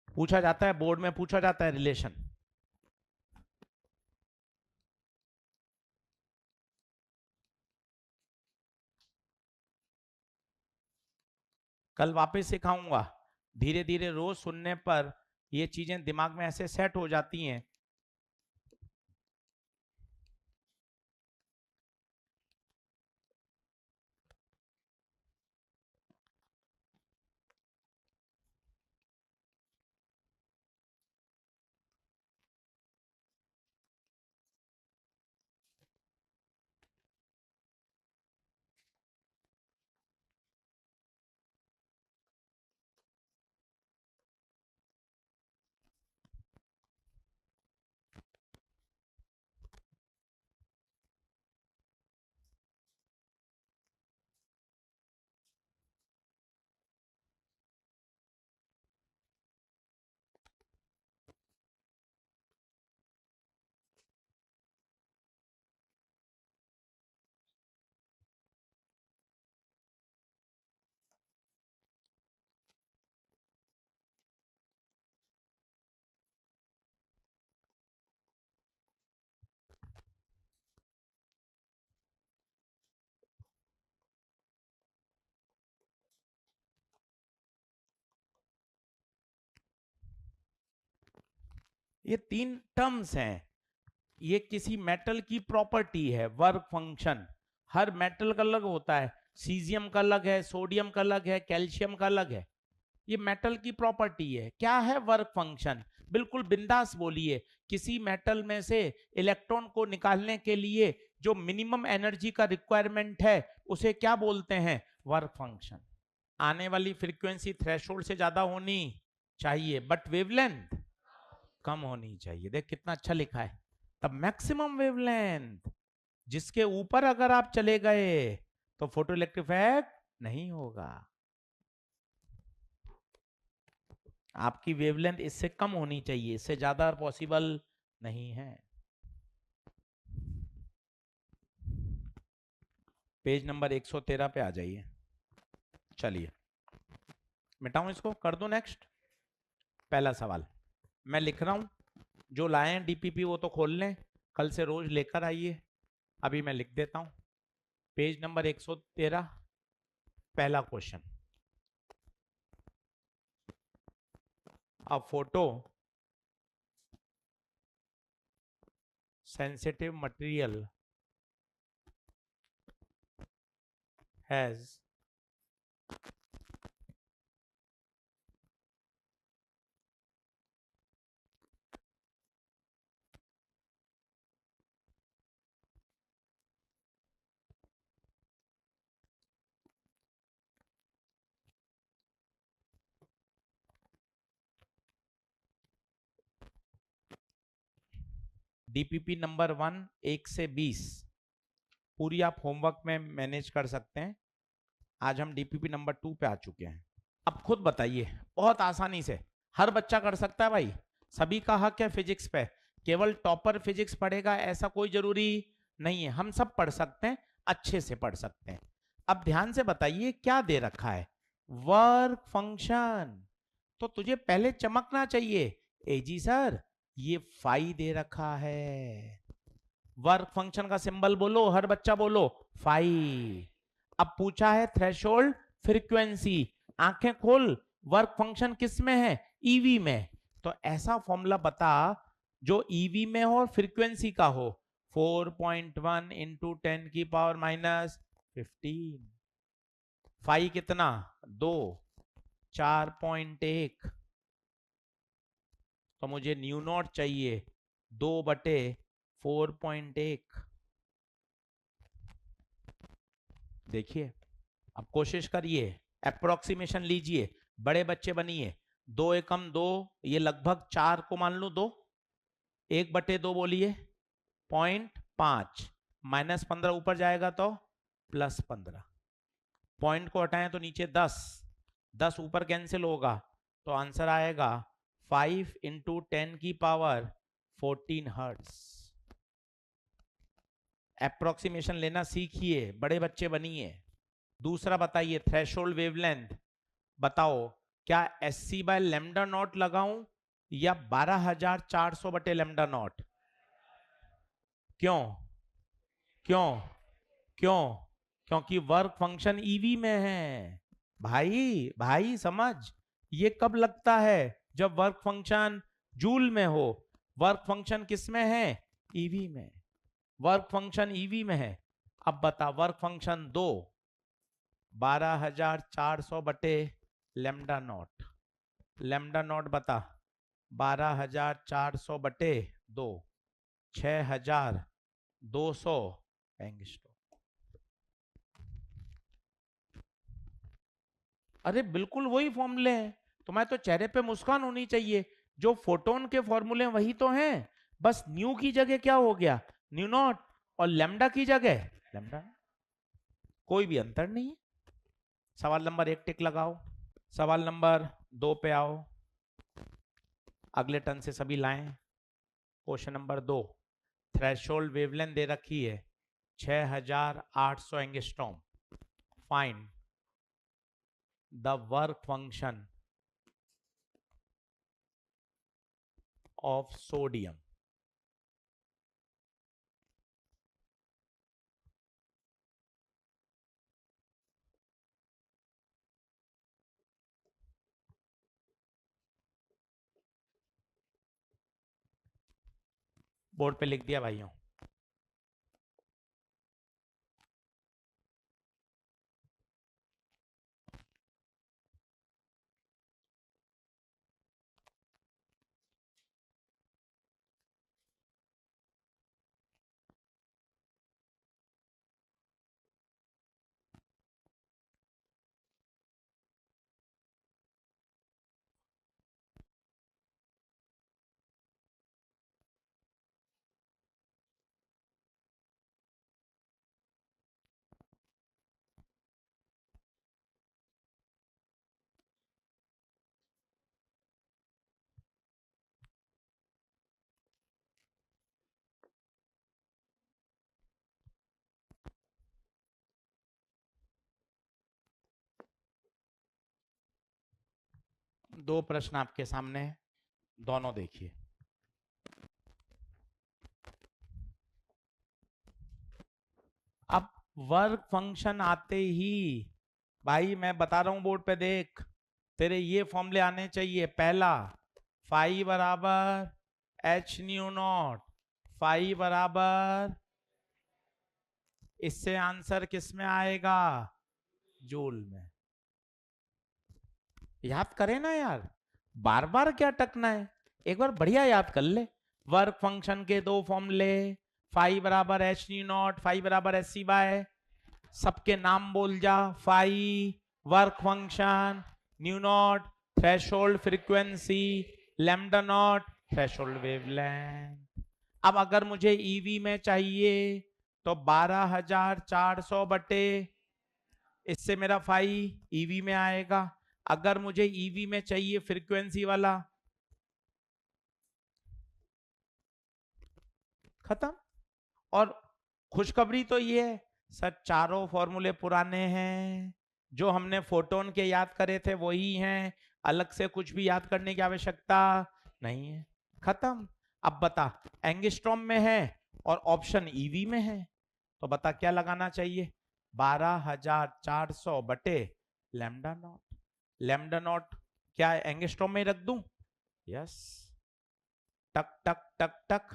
पूछा जाता है बोर्ड में, पूछा जाता है रिलेशन। कल वापस सिखाऊंगा, धीरे धीरे रोज सुनने पर ये चीजें दिमाग में ऐसे सेट हो जाती हैं। ये तीन टर्म्स हैं, ये किसी मेटल की प्रॉपर्टी है, वर्क फंक्शन। हर मेटल का अलग होता है, सीजियम का अलग है, सोडियम का अलग है, कैल्शियम का अलग है। ये मेटल की प्रॉपर्टी है। क्या है वर्क फंक्शन? बिल्कुल बिंदास बोलिए। किसी मेटल में से इलेक्ट्रॉन को निकालने के लिए जो मिनिमम एनर्जी का रिक्वायरमेंट है उसे क्या बोलते हैं, वर्क फंक्शन। आने वाली फ्रीक्वेंसी थ्रेशोल्ड से ज्यादा होनी चाहिए, बट वेवलेंथ कम होनी चाहिए। देख कितना अच्छा लिखा है, तब मैक्सिमम वेवलेंथ, जिसके ऊपर अगर आप चले गए तो फोटो इलेक्ट्रिक इफेक्ट नहीं होगा। आपकी वेवलेंथ इससे कम होनी चाहिए, इससे ज्यादा पॉसिबल नहीं है। पेज नंबर 113 पे आ जाइए। चलिए मिटाऊं इसको, कर दो नेक्स्ट। पहला सवाल मैं लिख रहा हूं, जो लाए हैं डीपीपी वो तो खोल लें, कल से रोज लेकर आइए। अभी मैं लिख देता हूं, पेज नंबर 113, पहला question. A photo sensitive material has DPP number 1 1 से 20 पूरी आप होमवर्क में मैनेज कर सकते हैं। आज हम डीपीपी नंबर 2 पे आ चुके हैं। अब खुद बताइए, बहुत आसानी से हर बच्चा कर सकता है भाई, सभी का हक है फिजिक्स पे। केवल टॉपर फिजिक्स पढ़ेगा ऐसा कोई जरूरी नहीं है, हम सब पढ़ सकते हैं, अच्छे से पढ़ सकते हैं। अब ध्यान से बताइए क्या दे रखा है, वर्क फंक्शन। तो तुझे पहले चमकना चाहिए, एजी सर ये फाई दे रखा है। वर्क फंक्शन का सिंबल बोलो, हर बच्चा बोलो, फाई। अब पूछा है थ्रेशोल्ड फ्रीक्वेंसी, आंखें खोल, वर्क फंक्शन किस में है, ईवी में। तो ऐसा फॉर्मूला बता जो ईवी में हो और फ्रीक्वेंसी का हो, 4.1 इंटू 10⁻⁻15। फाई कितना, 2, 4.1, तो मुझे न्यू नॉट चाहिए 2/4.1। देखिए अब कोशिश करिए, अप्रोक्सीमेशन लीजिए, बड़े बच्चे बनिए। 2 एकम 2, ये लगभग 4 को मान लो 2, 1/2 बोलिए, 0.5, -15 ऊपर जाएगा तो +15, पॉइंट को हटाएं तो नीचे 10, 10 ऊपर कैंसिल होगा, तो आंसर आएगा 5 इंटू 10⁻14 हर्ट्स। अप्रोक्सीमेशन लेना सीखिए, बड़े बच्चे बनिए। दूसरा बताइए, थ्रेशोल्ड वेवलेंथ बताओ, क्या SC बाय लेमडा नॉट लगाऊं या 12,400/लेमडा नॉट? क्यों, क्यों, क्यों? क्योंकि वर्क फंक्शन ईवी में है। भाई भाई समझ, ये कब लगता है, जब वर्क फंक्शन जूल में हो। वर्क फंक्शन किस में है, ईवी में। वर्क फंक्शन ईवी में है। अब बता, वर्क फंक्शन 2, 12,400/लेमडा नॉट, लेमडा नॉट बता, 12,400/2, 6,200 एंगस्ट्रॉम। अरे बिल्कुल वही फॉर्मूले हैं, तो मैं तो चेहरे पे मुस्कान होनी चाहिए। जो फोटोन के फॉर्मूले वही तो हैं, बस न्यू की जगह क्या हो गया, न्यू नॉट, और लेमडा की जगह लेमडा। कोई भी अंतर नहीं है। सवाल नंबर 1 टिक लगाओ। सवाल नंबर 2 पे आओ, अगले टर्न से सभी लाएं। क्वेश्चन नंबर 2, थ्रेशोल्ड वेवलेंथ दे रखी है 6,800 angstrom, find the work function of sodium. Board पे लिख दिया भाइयों। दो प्रश्न आपके सामने, दोनों देखिए। वर्क फंक्शन आते ही भाई मैं बता रहा हूं बोर्ड पे देख, तेरे ये फॉर्मूले आने चाहिए। पहला, फाई बराबर एच न्यू नॉट, फाई बराबर, इससे आंसर किस में आएगा? जूल में। याद करें ना यार, बार बार क्या टकना है, एक बार बढ़िया याद कर ले। वर्क फंक्शन के दो फॉर्मूले, फाई बराबर एच न्यू नॉट, फाई बराबर एस सी बाय, सबके नाम बोल जा। Phi work function, nu naught threshold frequency, lambda naught threshold wavelength. अब अगर मुझे ईवी में चाहिए तो 12,400 बटे, इससे मेरा फाई ईवी में आएगा। अगर मुझे ईवी में चाहिए फ्रीक्वेंसी वाला, खत्म। और खुशखबरी तो ये है सर, चारों फॉर्मूले पुराने हैं, जो हमने फोटोन के याद करे थे वही हैं, अलग से कुछ भी याद करने की आवश्यकता नहीं है, खत्म। अब बता, एंगस्ट्रॉम में है और ऑप्शन ईवी में है, तो बता क्या लगाना चाहिए? 12,400 बटे लैम्डा नॉट। लैम्डा नॉट क्या एंगस्ट्रॉम में रख दूं? यस। टक टक टक टक।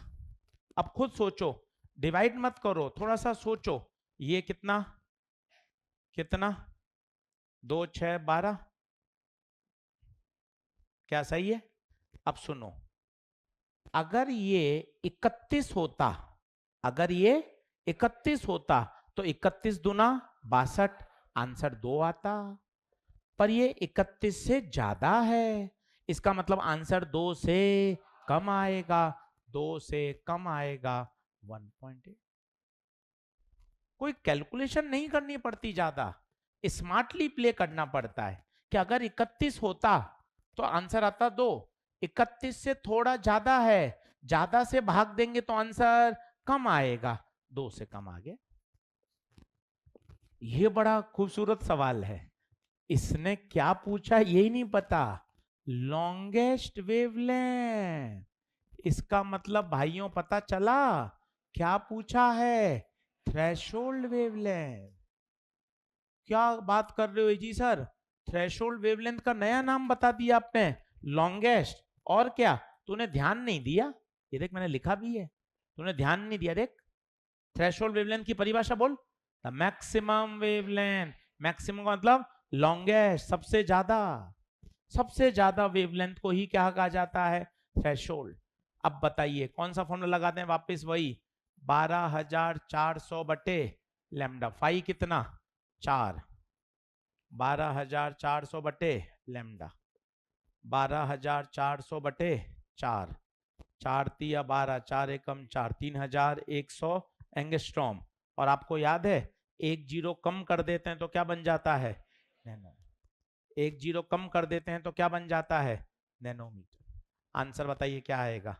अब खुद सोचो, डिवाइड मत करो, थोड़ा सा सोचो। ये कितना कितना, 2, 6, 12, क्या सही है? अब सुनो, अगर ये 31 होता, अगर ये 31 होता तो 31 दूना 62, आंसर 2 आता। पर ये 31 से ज्यादा है, इसका मतलब आंसर 2 से कम आएगा, 2 से कम आएगा 1.8। कोई कैलकुलेशन नहीं करनी पड़ती ज्यादा, स्मार्टली प्ले करना पड़ता है कि अगर 31 होता तो आंसर आता 2, 31 से थोड़ा ज्यादा है, ज्यादा से भाग देंगे तो आंसर कम आएगा, 2 से कम आ गया। ये बड़ा खूबसूरत सवाल है, इसने क्या पूछा यही नहीं पता, लॉन्गेस्ट वेवलेंथ। इसका मतलब भाइयों पता चला क्या पूछा है? Threshold wavelength. क्या बात कर रहे हो जी सर, थ्रेशोल्ड वेवलेंथ का नया नाम बता दिया आपने, लॉन्गेस्ट। और क्या, तूने ध्यान नहीं दिया? ये देख मैंने लिखा भी है, तूने ध्यान नहीं दिया, देख। थ्रेशोल्ड वेवलेंथ की परिभाषा बोल, द मैक्सिमम वेवलेंथ। मैक्सिमम का मतलब लॉन्गेस्ट, सबसे ज्यादा, सबसे ज्यादा वेवलेंथ को ही क्या कहा जाता है? थ्रेशोल्ड। अब बताइए कौन सा फॉर्मूला लगाते हैं? वापस वही, 12,400 बटे लैम्डा, फाई कितना? 4, 12,400 बटे लैम्डा, 12,400 बटे 4, 4 तिया 12, 4 एकम 4, 3,100 एंगस्ट्रॉम। और आपको याद है, एक जीरो कम कर देते हैं तो क्या बन जाता है? नैनो। एक जीरो कम कर देते हैं तो क्या बन जाता है? नैनोमीटर। आंसर बताइए क्या आएगा?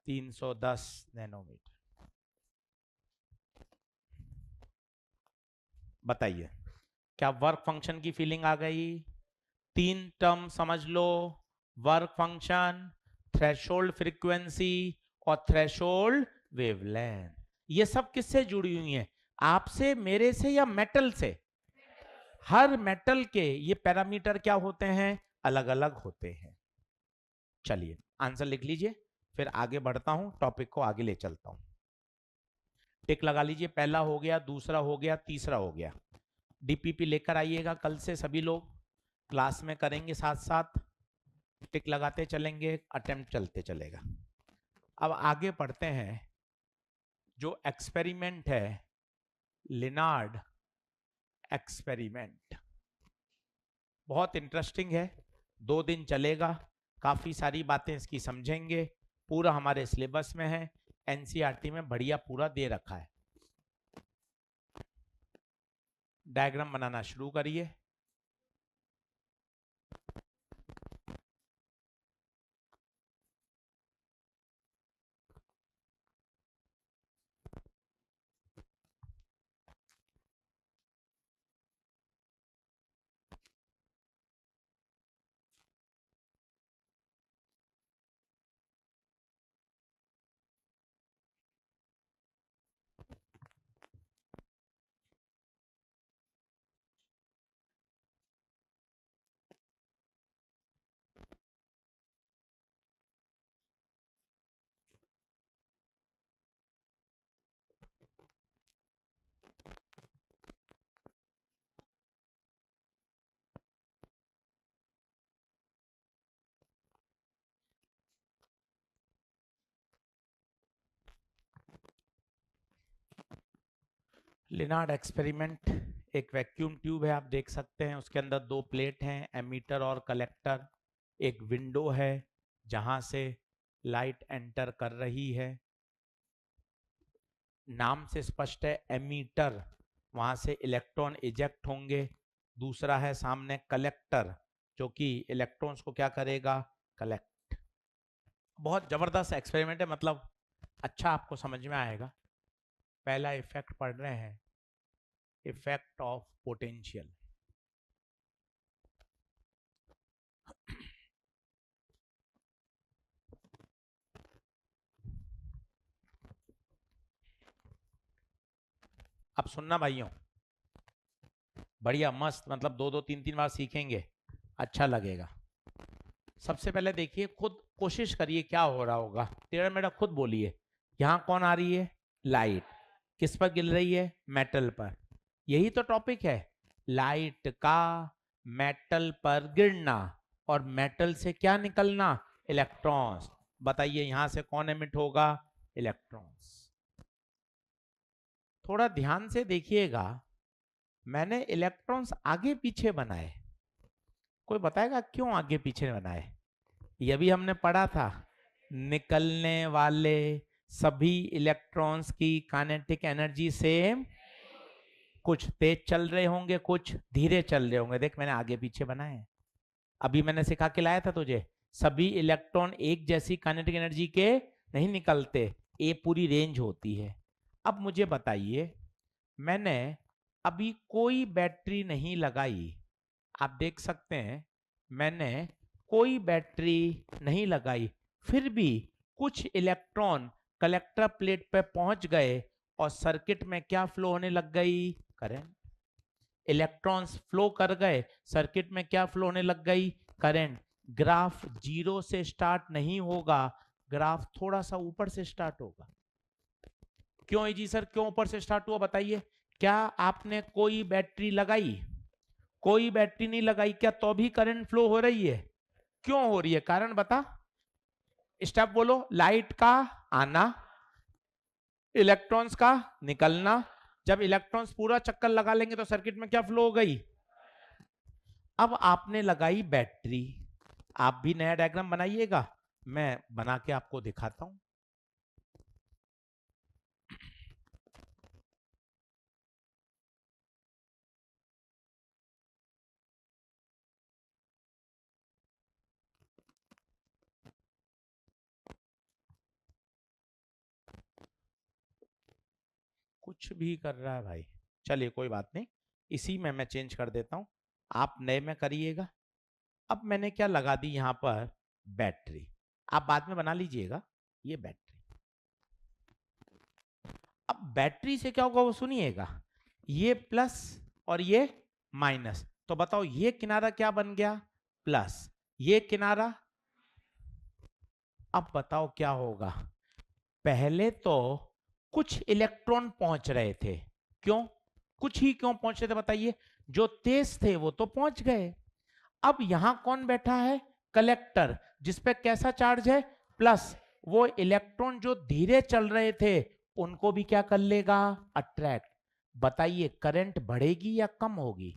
310 नैनोमीटर। बताइए, क्या वर्क फंक्शन की फीलिंग आ गई? तीन टर्म समझ लो, वर्क फंक्शन, थ्रेशोल्ड फ्रीक्वेंसी और थ्रेशोल्ड वेवलेंथ। ये सब किससे जुड़ी हुई हैं? आपसे, मेरे से, या मेटल से? हर मेटल के ये पैरामीटर क्या होते हैं? अलग अलग होते हैं। चलिए आंसर लिख लीजिए, फिर आगे बढ़ता हूं, टॉपिक को आगे ले चलता हूं। टिक लगा लीजिए, पहला हो गया, दूसरा हो गया, तीसरा हो गया। डीपीपी लेकर आइएगा कल से सभी लोग, क्लास में करेंगे साथ साथ, टिक लगाते चलेंगे, अटेम्प्ट चलते चलेगा। अब आगे पढ़ते हैं, जो एक्सपेरिमेंट है, लिनार्ड एक्सपेरिमेंट, बहुत इंटरेस्टिंग है, 2 दिन चलेगा, काफी सारी बातें इसकी समझेंगे, पूरा हमारे सिलेबस में है, एनसीईआरटी में बढ़िया पूरा दे रखा है। डायग्राम बनाना शुरू करिए। लिनार्ड एक्सपेरिमेंट, एक वैक्यूम ट्यूब है, आप देख सकते हैं, उसके अंदर दो प्लेट हैं, एमीटर और कलेक्टर। एक विंडो है जहां से लाइट एंटर कर रही है, नाम से स्पष्ट है एमीटर, वहां से इलेक्ट्रॉन इजेक्ट होंगे। दूसरा है सामने कलेक्टर, जो कि इलेक्ट्रॉन्स को क्या करेगा, कलेक्ट। बहुत जबरदस्त एक्सपेरिमेंट है, मतलब अच्छा आपको समझ में आएगा। पहला इफेक्ट पढ़ रहे हैं, इफेक्ट ऑफ पोटेंशियल। अब सुनना भाइयों, बढ़िया मस्त, मतलब दो दो तीन तीन बार सीखेंगे, अच्छा लगेगा। सबसे पहले देखिए, खुद कोशिश करिए क्या हो रहा होगा, टेढ़ा मेढ़ा खुद बोलिए। यहां कौन आ रही है, लाइट, किस पर गिर रही है, मेटल पर। यही तो टॉपिक है, लाइट का मेटल पर गिरना और मेटल से क्या निकलना, इलेक्ट्रॉन्स। बताइए यहां से कौन एमिट होगा, इलेक्ट्रॉन्स। थोड़ा ध्यान से देखिएगा, मैंने इलेक्ट्रॉन्स आगे पीछे बनाए। कोई बताएगा क्यों आगे पीछे बनाए? ये भी हमने पढ़ा था, निकलने वाले सभी इलेक्ट्रॉन्स की काइनेटिक एनर्जी सेम, कुछ तेज चल रहे होंगे, कुछ धीरे चल रहे होंगे। देख मैंने आगे पीछे बनाए, अभी मैंने सिखा के लाया था तुझे, सभी इलेक्ट्रॉन एक जैसी काइनेटिक एनर्जी के नहीं निकलते, ये पूरी रेंज होती है। अब मुझे बताइए, मैंने अभी कोई बैटरी नहीं लगाई, आप देख सकते हैं मैंने कोई बैटरी नहीं लगाई, फिर भी कुछ इलेक्ट्रॉन कलेक्टर प्लेट पे पहुंच गए और सर्किट में क्या फ्लो होने लग गई, करंट। इलेक्ट्रॉन्स फ्लो कर गए, सर्किट में क्या फ्लो होने लग गई, करंट। ग्राफ जीरो से स्टार्ट नहीं होगा, ग्राफ थोड़ा सा ऊपर से स्टार्ट होगा। क्यों जी सर, क्यों ऊपर से स्टार्ट हुआ बताइए? क्या आपने कोई बैटरी लगाई? कोई बैटरी नहीं लगाई, क्या तो भी करंट फ्लो हो रही है? क्यों हो रही है, कारण बता, स्टेप बोलो। लाइट का आना, इलेक्ट्रॉन्स का निकलना। जब इलेक्ट्रॉन्स पूरा चक्कर लगा लेंगे तो सर्किट में क्या फ्लो हो गई। अब आपने लगाई बैटरी, आप भी नया डायग्राम बनाइएगा, मैं बना के आपको दिखाता हूं। कुछ भी कर रहा है भाई, चलिए कोई बात नहीं, इसी में मैं चेंज कर देता हूं, आप नए में करिएगा। अब मैंने क्या लगा दी यहां पर, बैटरी। आप बाद में बना लीजिएगा, ये बैटरी। अब बैटरी से क्या होगा वो सुनिएगा, ये प्लस और ये माइनस, तो बताओ ये किनारा क्या बन गया, प्लस, ये किनारा। अब बताओ क्या होगा, पहले तो कुछ इलेक्ट्रॉन पहुंच रहे थे, क्यों, कुछ ही क्यों पहुंच रहे थे बताइए, जो तेज थे वो तो पहुंच गए। अब यहां कौन बैठा है, कलेक्टर, जिसपे कैसा चार्ज है, प्लस। वो इलेक्ट्रॉन जो धीरे चल रहे थे उनको भी क्या कर लेगा, अट्रैक्ट। बताइए करंट बढ़ेगी या कम होगी?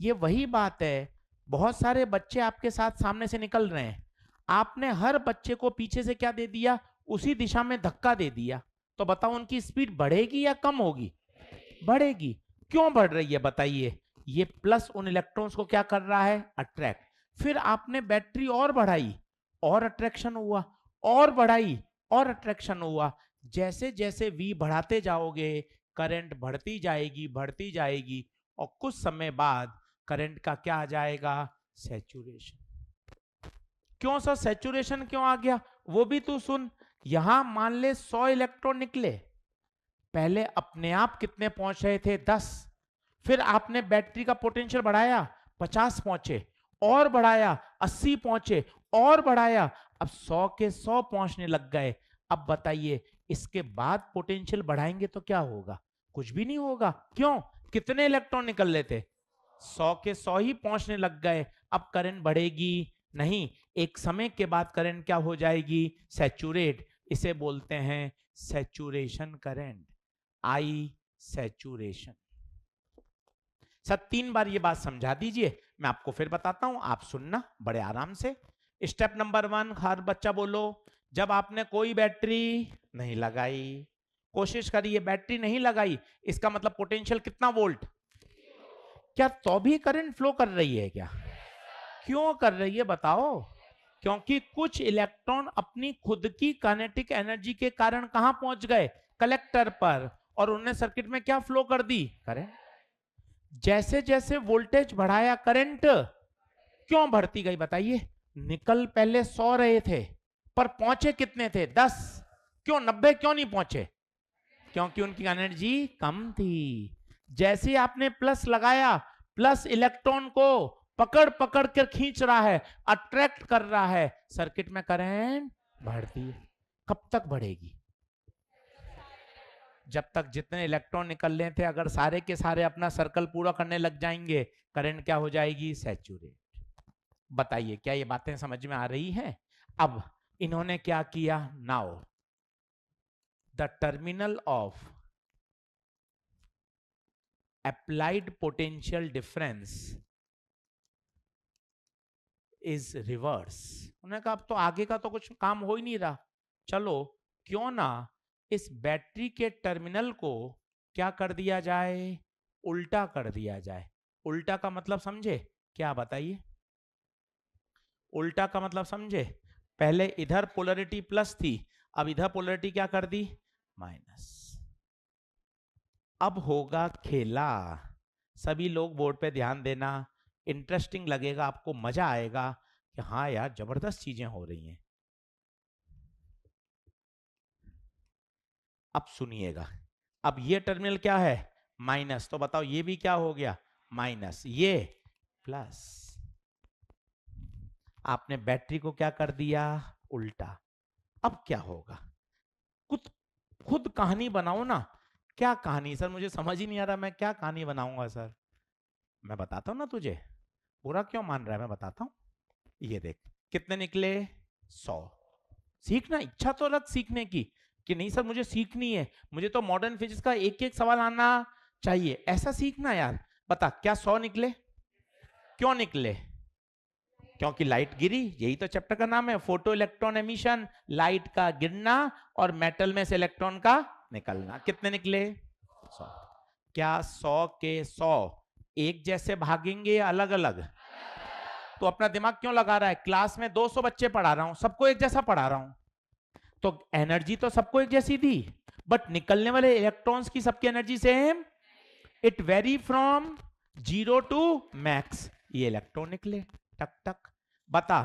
ये वही बात है, बहुत सारे बच्चे आपके साथ सामने से निकल रहे हैं, आपने हर बच्चे को पीछे से क्या दे दिया, उसी दिशा में धक्का दे दिया, तो बताओ उनकी स्पीड बढ़ेगी या कम होगी, बढ़ेगी। क्यों बढ़ रही है बताइए, ये प्लस उन इलेक्ट्रॉन्स को क्या कर रहा है, अट्रैक्ट। फिर आपने बैटरी और बढ़ाई, और अट्रैक्शन हुआ, और बढ़ाई, और अट्रैक्शन हुआ। जैसे जैसे V बढ़ाते जाओगे करंट बढ़ती जाएगी, बढ़ती जाएगी, और कुछ समय बाद करंट का क्या आ जाएगा, सैचुरेशन। क्यों सर सैचुरेशन क्यों आ गया, वो भी तू सुन। यहां मान ले 100 इलेक्ट्रॉन निकले, पहले अपने आप कितने पहुंच रहे थे, 10। फिर आपने बैटरी का पोटेंशियल बढ़ाया, 50 पहुंचे, और बढ़ाया 80 पहुंचे, और बढ़ाया, अब 100 के 100 पहुंचने लग गए। अब बताइए इसके बाद पोटेंशियल बढ़ाएंगे तो क्या होगा, कुछ भी नहीं होगा। क्यों, कितने इलेक्ट्रॉन निकल रहे थे, 100 के 100 ही पहुंचने लग गए। अब करंट बढ़ेगी नहीं, एक समय के बाद करंट क्या हो जाएगी, सैचुरेट। इसे बोलते हैं सैचुरेशन करंट, आई सैचुरेशन। सर 3 बार ये बात समझा दीजिए, मैं आपको फिर बताता हूं, आप सुनना बड़े आराम से। स्टेप नंबर 1, हर बच्चा बोलो। जब आपने कोई बैटरी नहीं लगाई, कोशिश करिए बैटरी नहीं लगाई, इसका मतलब पोटेंशियल कितना वोल्ट, क्या तो भी करंट फ्लो कर रही है क्या? क्यों कर रही है बताओ? क्योंकि कुछ इलेक्ट्रॉन अपनी खुद की काइनेटिक एनर्जी के कारण कहां पहुंच गए, कलेक्टर पर, और उन्हें सर्किट में क्या फ्लो कर दी, करंट। जैसे जैसे वोल्टेज बढ़ाया करंट क्यों बढ़ती गई बताइए? निकल पहले 100 रहे थे पर पहुंचे कितने थे, 10। क्यों 90 क्यों नहीं पहुंचे? क्योंकि उनकी एनर्जी कम थी। जैसे आपने प्लस लगाया, प्लस इलेक्ट्रॉन को पकड़ पकड़ कर खींच रहा है, अट्रैक्ट कर रहा है, सर्किट में करंट बढ़ती है। कब तक बढ़ेगी? जब तक जितने इलेक्ट्रॉन निकल रहे थे अगर सारे के सारे अपना सर्कल पूरा करने लग जाएंगे, करंट क्या हो जाएगी, सैचुरेट। बताइए क्या ये बातें समझ में आ रही हैं? अब इन्होंने क्या किया, now the terminal of applied potential difference is reverse। उन्होंने कहा अब तो आगे का तो कुछ काम हो ही नहीं रहा, चलो क्यों ना इस बैटरी के टर्मिनल को क्या कर दिया जाए, उल्टा कर दिया जाए। उल्टा का मतलब समझे क्या, बताइए? उल्टा का मतलब समझे? पहले इधर पोलरिटी प्लस थी, अब इधर पोलरिटी क्या कर दी, माइनस। अब होगा खेला। सभी लोग बोर्ड पे ध्यान देना, इंटरेस्टिंग लगेगा आपको, मजा आएगा कि हाँ यार जबरदस्त चीजें हो रही हैं। अब सुनिएगा, अब ये टर्मिनल क्या है, माइनस, तो बताओ ये भी क्या हो गया, माइनस, ये प्लस। आपने बैटरी को क्या कर दिया, उल्टा। अब क्या होगा, खुद खुद कहानी बनाओ ना। क्या कहानी सर, मुझे समझ ही नहीं आ रहा, मैं क्या कहानी बनाऊंगा सर? मैं बताता हूं ना तुझे, पूरा क्यों मान रहा है, मैं बताता हूं। ये देख कितने निकले, 100। सीखना, इच्छा तो रख सीखने की, कि नहीं सर मुझे सीखनी है, मुझे तो मॉडर्न फिजिक्स का एक एक सवाल आना चाहिए, ऐसा सीखना यार। बता क्या 100 निकले, क्यों निकले? क्योंकि लाइट गिरी, यही तो चैप्टर का नाम है, फोटो इलेक्ट्रॉन एमिशन, लाइट का गिरना और मेटल में से इलेक्ट्रॉन का निकलना। कितने निकले, 100। क्या 100 के 100 एक जैसे भागेंगे या अलग अलग? तो अपना दिमाग क्यों लगा रहा है, क्लास में 200 बच्चे पढ़ा रहा हूं, सबको एक जैसा पढ़ा रहा हूं, तो एनर्जी तो सबको एक जैसी दी, बट निकलने वाले इलेक्ट्रॉन्स की सबकी energy same, it vary from 0 to max. ये इलेक्ट्रॉन निकले टक टक। बता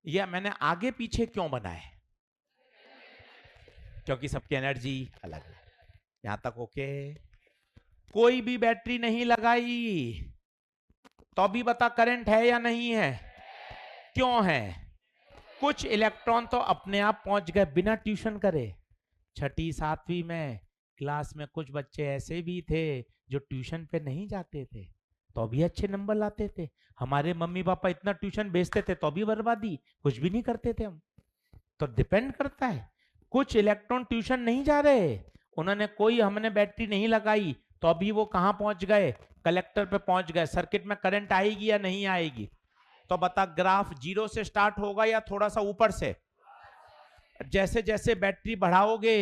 ये मैंने आगे पीछे क्यों बनाए, क्योंकि सबकी एनर्जी अलग है। यहां तक ओके? कोई भी बैटरी नहीं लगाई तो भी बता करंट है या नहीं है, क्यों है? कुछ इलेक्ट्रॉन तो अपने आप पहुंच गए बिना ट्यूशन करे। छठी सातवीं में क्लास में कुछ बच्चे ऐसे भी थे जो ट्यूशन पे नहीं जाते थे तो भी अच्छे नंबर लाते थे। हमारे मम्मी पापा इतना ट्यूशन भेजते थे तो भी बर्बादी, कुछ भी नहीं करते थे हम। तो डिपेंड करता है। कुछ इलेक्ट्रॉन ट्यूशन नहीं जा रहे, उन्होंने कोई, हमने बैटरी नहीं लगाई तो अभी वो कहां पहुंच गए, कलेक्टर पे पहुंच गए। सर्किट में करंट आएगी या नहीं आएगी? तो बता ग्राफ 0 से स्टार्ट होगा या थोड़ा सा ऊपर से? जैसे जैसे बैटरी बढ़ाओगे,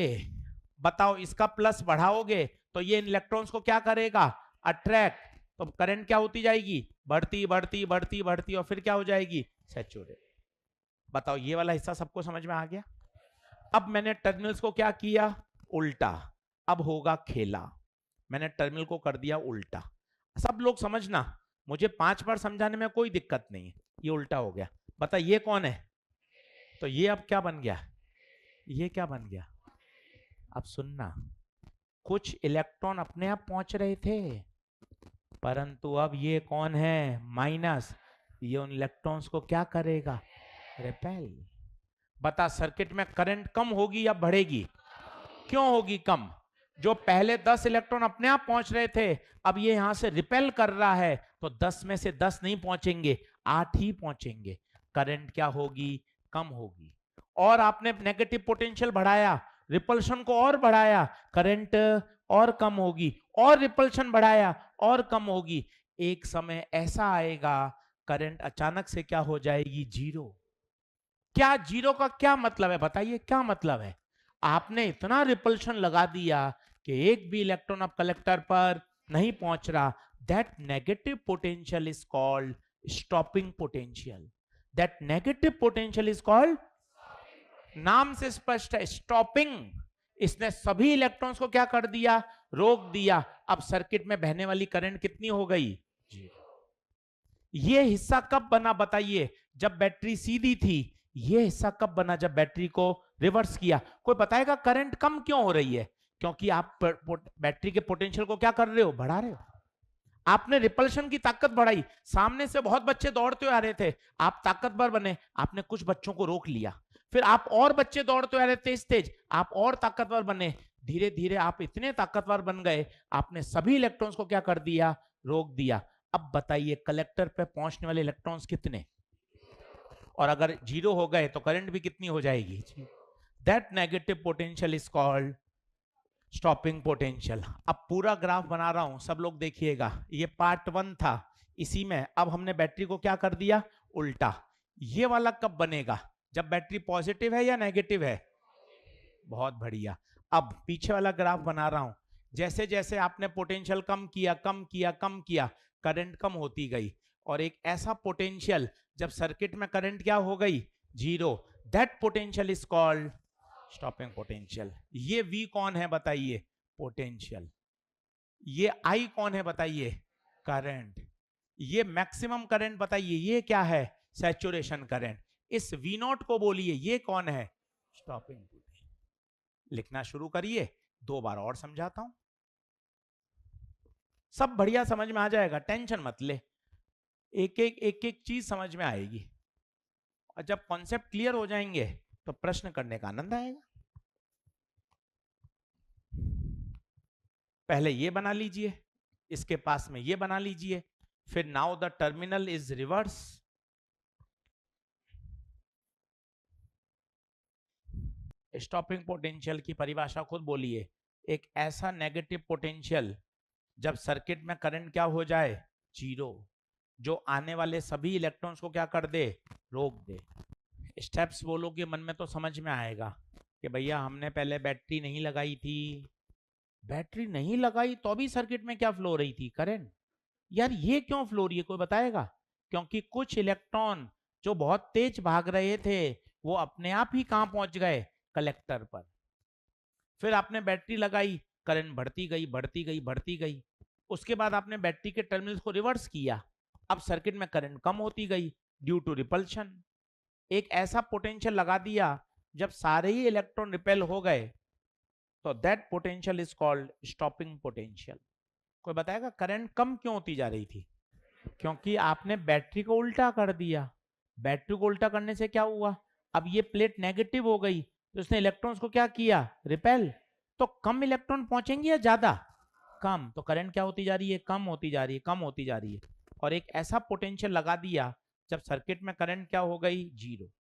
बताओ इसका प्लस बढ़ाओगे तो ये इलेक्ट्रॉन्स को क्या करेगा, अट्रैक्ट, तो करंट क्या होती जाएगी, बढ़ती बढ़ती बढ़ती बढ़ती, और फिर क्या हो जाएगी, सैचुरेट। बताओ ये वाला हिस्सा सबको समझ में आ गया? अब मैंने टर्मिनल्स को क्या किया, उल्टा। अब होगा खेला, मैंने टर्मिनल को कर दिया उल्टा। सब लोग समझना, मुझे 5 बार समझाने में कोई दिक्कत नहीं है। ये उल्टा हो गया, बता ये कौन है, तो ये अब क्या बन गया, ये क्या बन गया? अब सुनना, कुछ इलेक्ट्रॉन अपने आप पहुंच रहे थे, परंतु अब ये कौन है, माइनस, ये उन इलेक्ट्रॉन्स को क्या करेगा, रिपेल। बता सर्किट में करंट कम होगी या बढ़ेगी? क्यों होगी कम? जो पहले 10 इलेक्ट्रॉन अपने आप पहुंच रहे थे, अब ये यहां से रिपेल कर रहा है, तो 10 में से 10 नहीं पहुंचेंगे, 8 ही पहुंचेंगे। करंट क्या होगी, कम होगी। और आपने नेगेटिव पोटेंशियल बढ़ाया, रिपल्शन को और बढ़ाया, करंट और कम होगी, और रिपल्शन बढ़ाया और कम होगी। एक समय ऐसा आएगा करंट अचानक से क्या हो जाएगी, जीरो। क्या जीरो का क्या मतलब है, बताइए क्या मतलब है? आपने इतना रिपल्शन लगा दिया कि एक भी इलेक्ट्रॉन अब कलेक्टर पर नहीं पहुंच रहा। That negative potential is called stopping potential. That negative potential is called, नाम से स्पष्ट है, स्टॉपिंग। इसने सभी इलेक्ट्रॉन्स को क्या कर दिया, रोक दिया। अब सर्किट में बहने वाली करंट कितनी हो गई, ये हिस्सा कब बना बताइए, जब बैटरी सीधी थी। ये हिस्सा कब बना, जब बैटरी को रिवर्स किया। कोई बताएगा करंट कम क्यों हो रही है? क्योंकि आप बैटरी के पोटेंशियल को क्या कर रहे हो, बढ़ा रहे हो। आपने रिपल्शन की ताकत बढ़ाई, सामने से बहुत बच्चे दौड़ते हुए आ रहे थे, आप ताकतवर बने, आपने कुछ बच्चों को रोक लिया। फिर आप और बच्चे दौड़ते हुए आ रहे थे तेज तेज, आप और ताकतवर बने। धीरे धीरे आप इतने ताकतवर बन गए, आपने सभी इलेक्ट्रॉन्स को क्या कर दिया, रोक दिया। अब बताइए कलेक्टर पे पहुंचने वाले इलेक्ट्रॉन्स कितने, और अगर जीरो हो गए तो करंट भी कितनी हो जाएगी। That negative potential is called stopping potential. अब पूरा ग्राफ बना रहा हूं, सब लोग देखिएगा। ये पार्ट 1 था, इसी में अब हमने बैटरी को क्या कर दिया, उल्टा। ये वाला कब बनेगा, जब बैटरी पॉजिटिव है या नेगेटिव है, बहुत बढ़िया। अब पीछे वाला ग्राफ बना रहा हूं, जैसे जैसे आपने पोटेंशियल कम किया कम किया कम किया, करंट कम होती गई। और एक ऐसा पोटेंशियल जब सर्किट में करंट क्या हो गई, zero, that potential is called stopping potential. ये V कौन है बताइए, पोटेंशियल। ये I कौन है बताइए, करंट। ये मैक्सिमम करंट बताइए, ये क्या है, सैचुरेशन करंट। इस V नॉट को बोलिए, ये कौन है, स्टॉपिंग पोटेंशियल। लिखना शुरू करिए, 2 बार और समझाता हूं, सब बढ़िया समझ में आ जाएगा, टेंशन मत ले। एक एक चीज समझ में आएगी, और जब कॉन्सेप्ट क्लियर हो जाएंगे तो प्रश्न करने का आनंद आएगा। पहले ये बना लीजिए, इसके पास में ये बना लीजिए, फिर now the terminal is reverse. Stopping potential की परिभाषा खुद बोलिए, एक ऐसा नेगेटिव पोटेंशियल जब सर्किट में करंट क्या हो जाए, जीरो, जो आने वाले सभी इलेक्ट्रॉन्स को क्या कर दे, रोक दे। स्टेप्स बोलोगे मन में तो समझ में आएगा कि भैया हमने पहले बैटरी नहीं लगाई थी, बैटरी नहीं लगाई तो भी सर्किट में क्या फ्लो हो रही थी, करंट। यार ये क्यों फ्लो रही है, कोई बताएगा? क्योंकि कुछ इलेक्ट्रॉन जो बहुत तेज भाग रहे थे, वो अपने आप ही कहां पहुंच गए, कलेक्टर पर। फिर आपने बैटरी लगाई, करंट बढ़ती गई बढ़ती गई बढ़ती गई। उसके बाद आपने बैटरी के टर्मिनल्स को रिवर्स किया, अब सर्किट में करंट कम होती गई ड्यू टू रिपल्शन। एक ऐसा पोटेंशियल लगा दिया जब सारे ही इलेक्ट्रॉन रिपेल हो गए, तो that potential is called stopping potential. कोई बताएगा करंट कम क्यों होती जा रही थी? क्योंकि आपने बैटरी को उल्टा कर दिया। बैटरी को उल्टा करने से क्या हुआ, अब ये प्लेट नेगेटिव हो गई, तो उसने इलेक्ट्रॉन्स को क्या किया, रिपेल। तो कम इलेक्ट्रॉन पहुंचेंगे या ज्यादा, कम। तो करंट क्या होती जा रही है, कम होती जा रही है, कम होती जा रही है। और एक ऐसा पोटेंशियल लगा दिया जब सर्किट में करंट क्या हो गई, जीरो।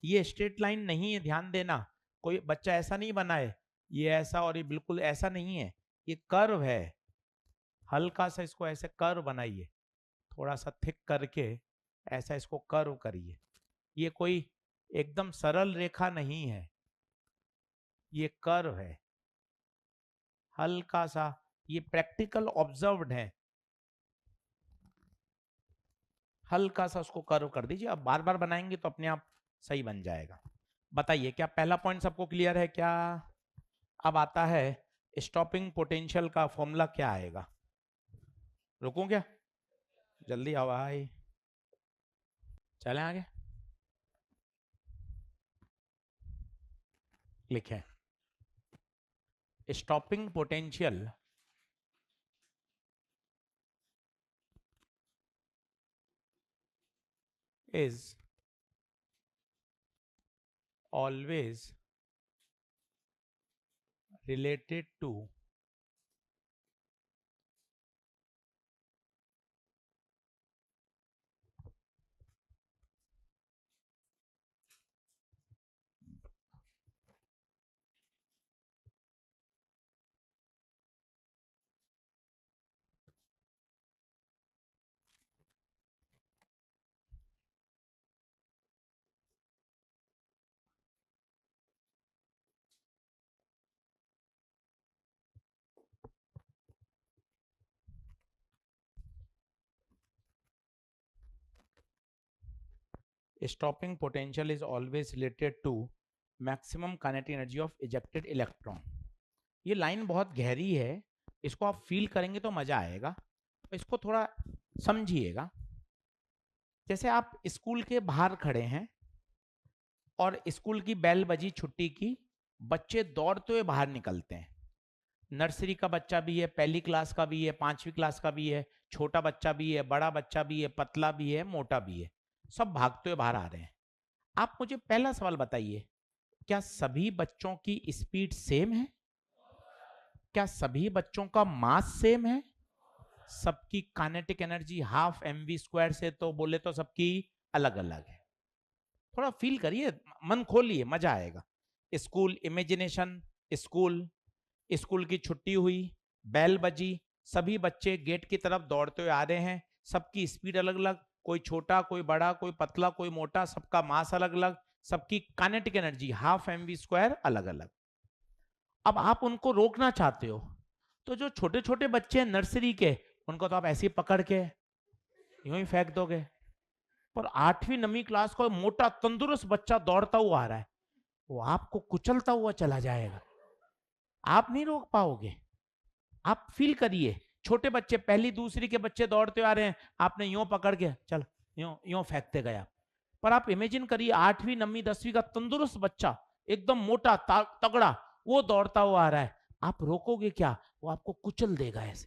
ये स्ट्रेट लाइन नहीं है, ध्यान देना। कोई बच्चा ऐसा नहीं बनाए, ये ऐसा और ये बिल्कुल ऐसा नहीं है, ये कर्व है। हल्का सा इसको ऐसे कर्व बनाइए, थोड़ा सा थिक करके ऐसा इसको कर्व करिए। ये कोई एकदम सरल रेखा नहीं है, ये कर्व है हल्का सा, ये प्रैक्टिकल ऑब्जर्व्ड है। हल्का सा उसको कर्व कर दीजिए, अब बार बार बनाएंगे तो अपने आप सही बन जाएगा। बताइए क्या पहला पॉइंट सबको क्लियर है क्या? अब आता है स्टॉपिंग पोटेंशियल का फॉर्मूला क्या आएगा। रुकूं क्या, जल्दी आओ भाई, चलें आगे। लिखें, stopping potential is always related to stopping potential is always related to maximum kinetic energy of ejected electron. ये लाइन बहुत गहरी है, इसको आप फील करेंगे तो मजा आएगा, तो इसको थोड़ा समझिएगा। जैसे आप स्कूल के बाहर खड़े हैं और स्कूल की बेल बजी छुट्टी की, बच्चे दौड़ते हुए बाहर निकलते हैं। नर्सरी का बच्चा भी है, पहली क्लास का भी है, 5वीं क्लास का भी है, छोटा बच्चा भी है, बड़ा बच्चा भी है, पतला भी है, मोटा भी है, सब भागते हुए बाहर आ रहे हैं। आप मुझे पहला सवाल बताइए, क्या सभी बच्चों की स्पीड सेम है? क्या सभी बच्चों का मास सेम है? सबकी काइनेटिक एनर्जी हाफ mv² से तो बोले तो सबकी अलग अलग है। थोड़ा फील करिए, मन खोलिए, मजा आएगा। स्कूल इमेजिनेशन, स्कूल की छुट्टी हुई, बेल बजी, सभी बच्चे गेट की तरफ दौड़ते हुए आ रहे हैं, सबकी स्पीड अलग अलग, कोई छोटा, कोई बड़ा, कोई पतला, कोई मोटा, सबका मास अलग अलग, सबकी काइनेटिक एनर्जी हाफ mv² अलग अलग। अब आप उनको रोकना चाहते हो, तो जो छोटे छोटे बच्चे हैं नर्सरी के, उनको तो आप ऐसे ही पकड़ के यूं ही फेंक दोगे। पर 8वीं 9वीं क्लास का मोटा तंदुरुस्त बच्चा दौड़ता हुआ आ रहा है, वो आपको कुचलता हुआ चला जाएगा, आप नहीं रोक पाओगे। आप फील करिए, छोटे बच्चे, पहली दूसरी के बच्चे दौड़ते आ रहे हैं, आपने यूं पकड़ के चल यूं यूं फेंकते गया। पर आप इमेजिन करिए 8वीं 9वीं 10वीं का तंदुरुस्त बच्चा, एकदम मोटा तगड़ा, वो दौड़ता हुआ आ रहा है, आप रोकोगे क्या? वो आपको कुचल देगा ऐसे।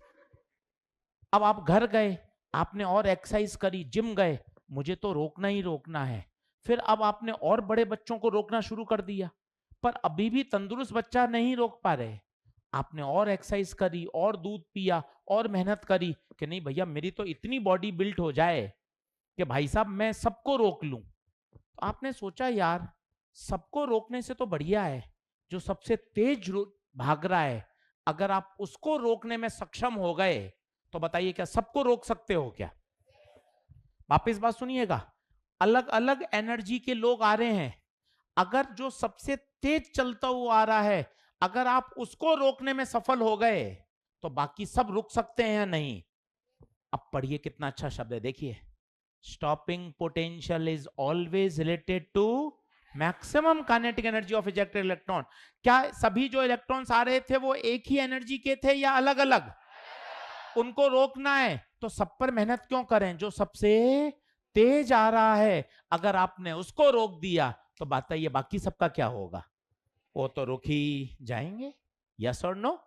अब आप घर गए, आपने और एक्सरसाइज करी, जिम गए, मुझे तो रोकना ही रोकना है। फिर अब आपने और बड़े बच्चों को रोकना शुरू कर दिया, पर अभी भी तंदुरुस्त बच्चा नहीं रोक पा रहे। आपने और एक्सरसाइज करी, और दूध पिया, और मेहनत करी कि नहीं भैया मेरी तो इतनी बॉडी बिल्ट हो जाए कि भाई साहब मैं सबको रोक लूं। तो आपने सोचा यार सबको रोकने से तो बढ़िया है जो सबसे तेज भाग रहा है, अगर आप उसको रोकने में सक्षम हो गए तो बताइए क्या सबको रोक सकते हो क्या? वापिस बात सुनिएगा, अलग अलग एनर्जी के लोग आ रहे हैं, अगर जो सबसे तेज चलता हुआ आ रहा है, अगर आप उसको रोकने में सफल हो गए तो बाकी सब रुक सकते हैं या नहीं? अब पढ़िए कितना अच्छा शब्द है, देखिए, stopping potential is always related to maximum kinetic energy of ejected electron. क्या सभी जो इलेक्ट्रॉन्स आ रहे थे वो एक ही एनर्जी के थे या अलग अलग? उनको रोकना है तो सब पर मेहनत क्यों करें? जो सबसे तेज आ रहा है, अगर आपने उसको रोक दिया तो बताइए बाकी सबका क्या होगा? वो तो रुक ही जाएंगे। यस और नो?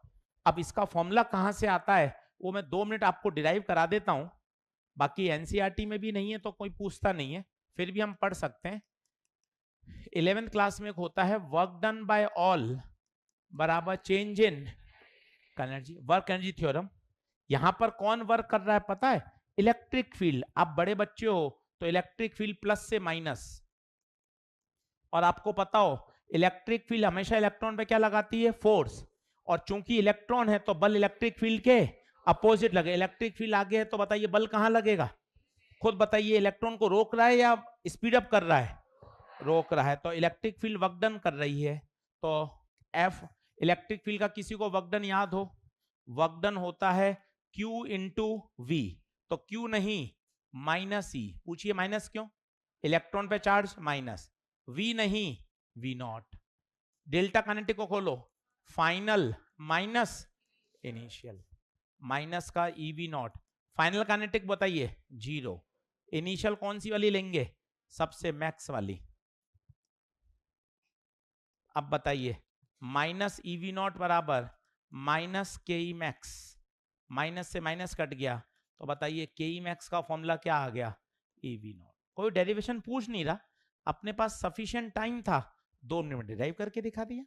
अब इसका फॉर्मूला कहां से आता है वो मैं 2 मिनट आपको डिराइव करा देता हूं, बाकी एनसीईआरटी में भी नहीं है तो कोई पूछता नहीं है, फिर भी हम पढ़ सकते हैं। 11th क्लास में एक होता है वर्क डन बाय ऑल बराबर चेंज इन एनर्जी, वर्क एनर्जी थ्योरम। यहां पर कौन वर्क कर रहा है पता है? Electric field. आप बड़े बच्चे हो तो इलेक्ट्रिक फील्ड प्लस से माइनस, और आपको पता हो इलेक्ट्रिक फील्ड हमेशा इलेक्ट्रॉन पे क्या लगाती है? फोर्स। और चूंकि इलेक्ट्रॉन है तो बल इलेक्ट्रिक फील्ड के अपोजिट लगे। इलेक्ट्रिक फील्ड आगे है तो बताइए बल कहां लगेगा? खुद बताइए, इलेक्ट्रॉन को रोक रहा है या स्पीड अप कर रहा है? रोक रहा है, तो इलेक्ट्रिक फील्ड वर्क डन कर रही है। तो एफ इलेक्ट्रिक फील्ड का किसी को वर्क डन याद हो? वर्क डन होता है Q इंटू वी, तो Q नहीं माइनस ई। पूछिए माइनस क्यों? इलेक्ट्रॉन पे चार्ज माइनस, V नहीं V नॉट। डेल्टा काइनेटिक को खोलो, फाइनल माइनस इनिशियल, माइनस का EV नॉट। फाइनल काइनेटिक बताइए 0। इनिशियल कौन सी वाली लेंगे? सबसे मैक्स वाली। अब बताइए माइनस EV नॉट बराबर माइनस KE मैक्स, माइनस से माइनस कट गया तो बताइए KE मैक्स का फॉर्मूला क्या आ गया? EV not. कोई डेरिवेशन पूछ नहीं रहा, अपने पास सफिशिएंट टाइम था, 2 मिनट में डिराइव करके दिखा दिया।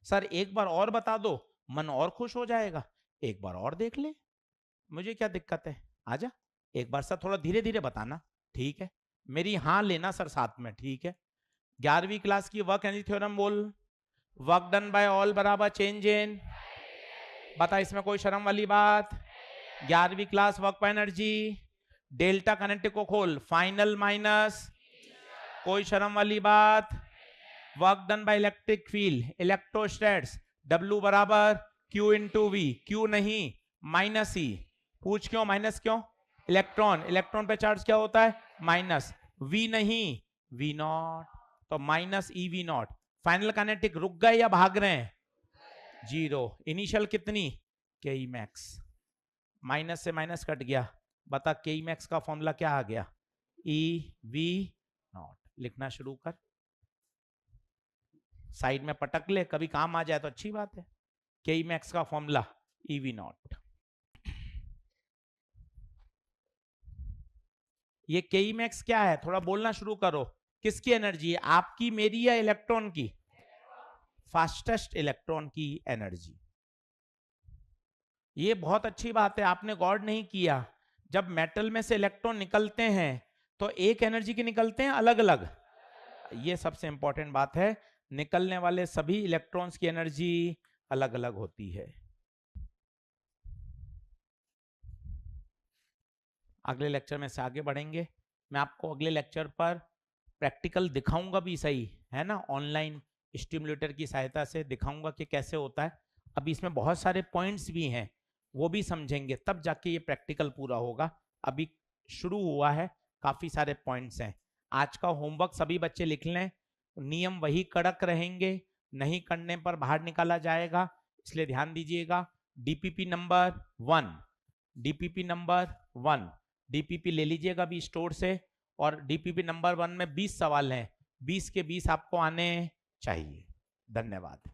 सर एक बार और बता दो, मन और खुश हो जाएगा, एक बार और देख ले, मुझे क्या दिक्कत है, आजा एक बार। सर थोड़ा धीरे धीरे बताना, ठीक है, मेरी हाँ लेना सर साथ में, ठीक है। 11वीं क्लास की वर्क एनर्जी थ्योरम बोल, वर्क डन बाय ऑल बराबर चेंज इन, बता इसमें कोई शर्म वाली बात? 11वीं class work energy, delta kinetic को खोल, फाइनल माइनस, कोई शर्म वाली बात? Work done by electric field, electrostatics, W बराबर Q इंटू वी, Q नहीं माइनस E। पूछ क्यों माइनस क्यों? इलेक्ट्रॉन, इलेक्ट्रॉन पे चार्ज क्या होता है? माइनस। V नहीं वी नॉट, तो minus E V not. Final kinetic रुक गए या भाग रहे हैं? 0। इनिशियल कितनी? के ई मैक्स। माइनस से माइनस कट गया, बता के ई मैक्स का फॉर्मूला क्या आ गया? E V not. लिखना शुरू कर, साइड में पटक ले, कभी काम आ जाए तो अच्छी बात है। के ई मैक्स का फॉर्मूला ई वी नॉट। ये के ई मैक्स क्या है? थोड़ा बोलना शुरू करो। किसकी एनर्जी है? आपकी, मेरी या इलेक्ट्रॉन की? फास्टेस्ट इलेक्ट्रॉन की एनर्जी। ये बहुत अच्छी बात है, आपने गौर नहीं किया। जब मेटल में से इलेक्ट्रॉन निकलते हैं तो एक एनर्जी के निकलते हैं अलग अलग। ये सबसे इंपॉर्टेंट बात है, निकलने वाले सभी इलेक्ट्रॉन्स की एनर्जी अलग अलग होती है। अगले लेक्चर में से आगे बढ़ेंगे। मैं आपको अगले लेक्चर पर प्रैक्टिकल दिखाऊंगा भी, सही है ना, ऑनलाइन स्टिमुलेटर की सहायता से दिखाऊंगा कि कैसे होता है। अभी इसमें बहुत सारे पॉइंट्स भी हैं, वो भी समझेंगे, तब जाके ये प्रैक्टिकल पूरा होगा। अभी शुरू हुआ है, काफी सारे पॉइंट्स हैं। आज का होमवर्क सभी बच्चे लिख लें। नियम वही कड़क रहेंगे, नहीं करने पर बाहर निकाला जाएगा, इसलिए ध्यान दीजिएगा। DPP number 1, DPP number 1, DPP ले लीजिएगा अभी स्टोर से। और डीपीपी नंबर 1 में 20 सवाल हैं, 20 के 20 आपको आने चाहिए। धन्यवाद।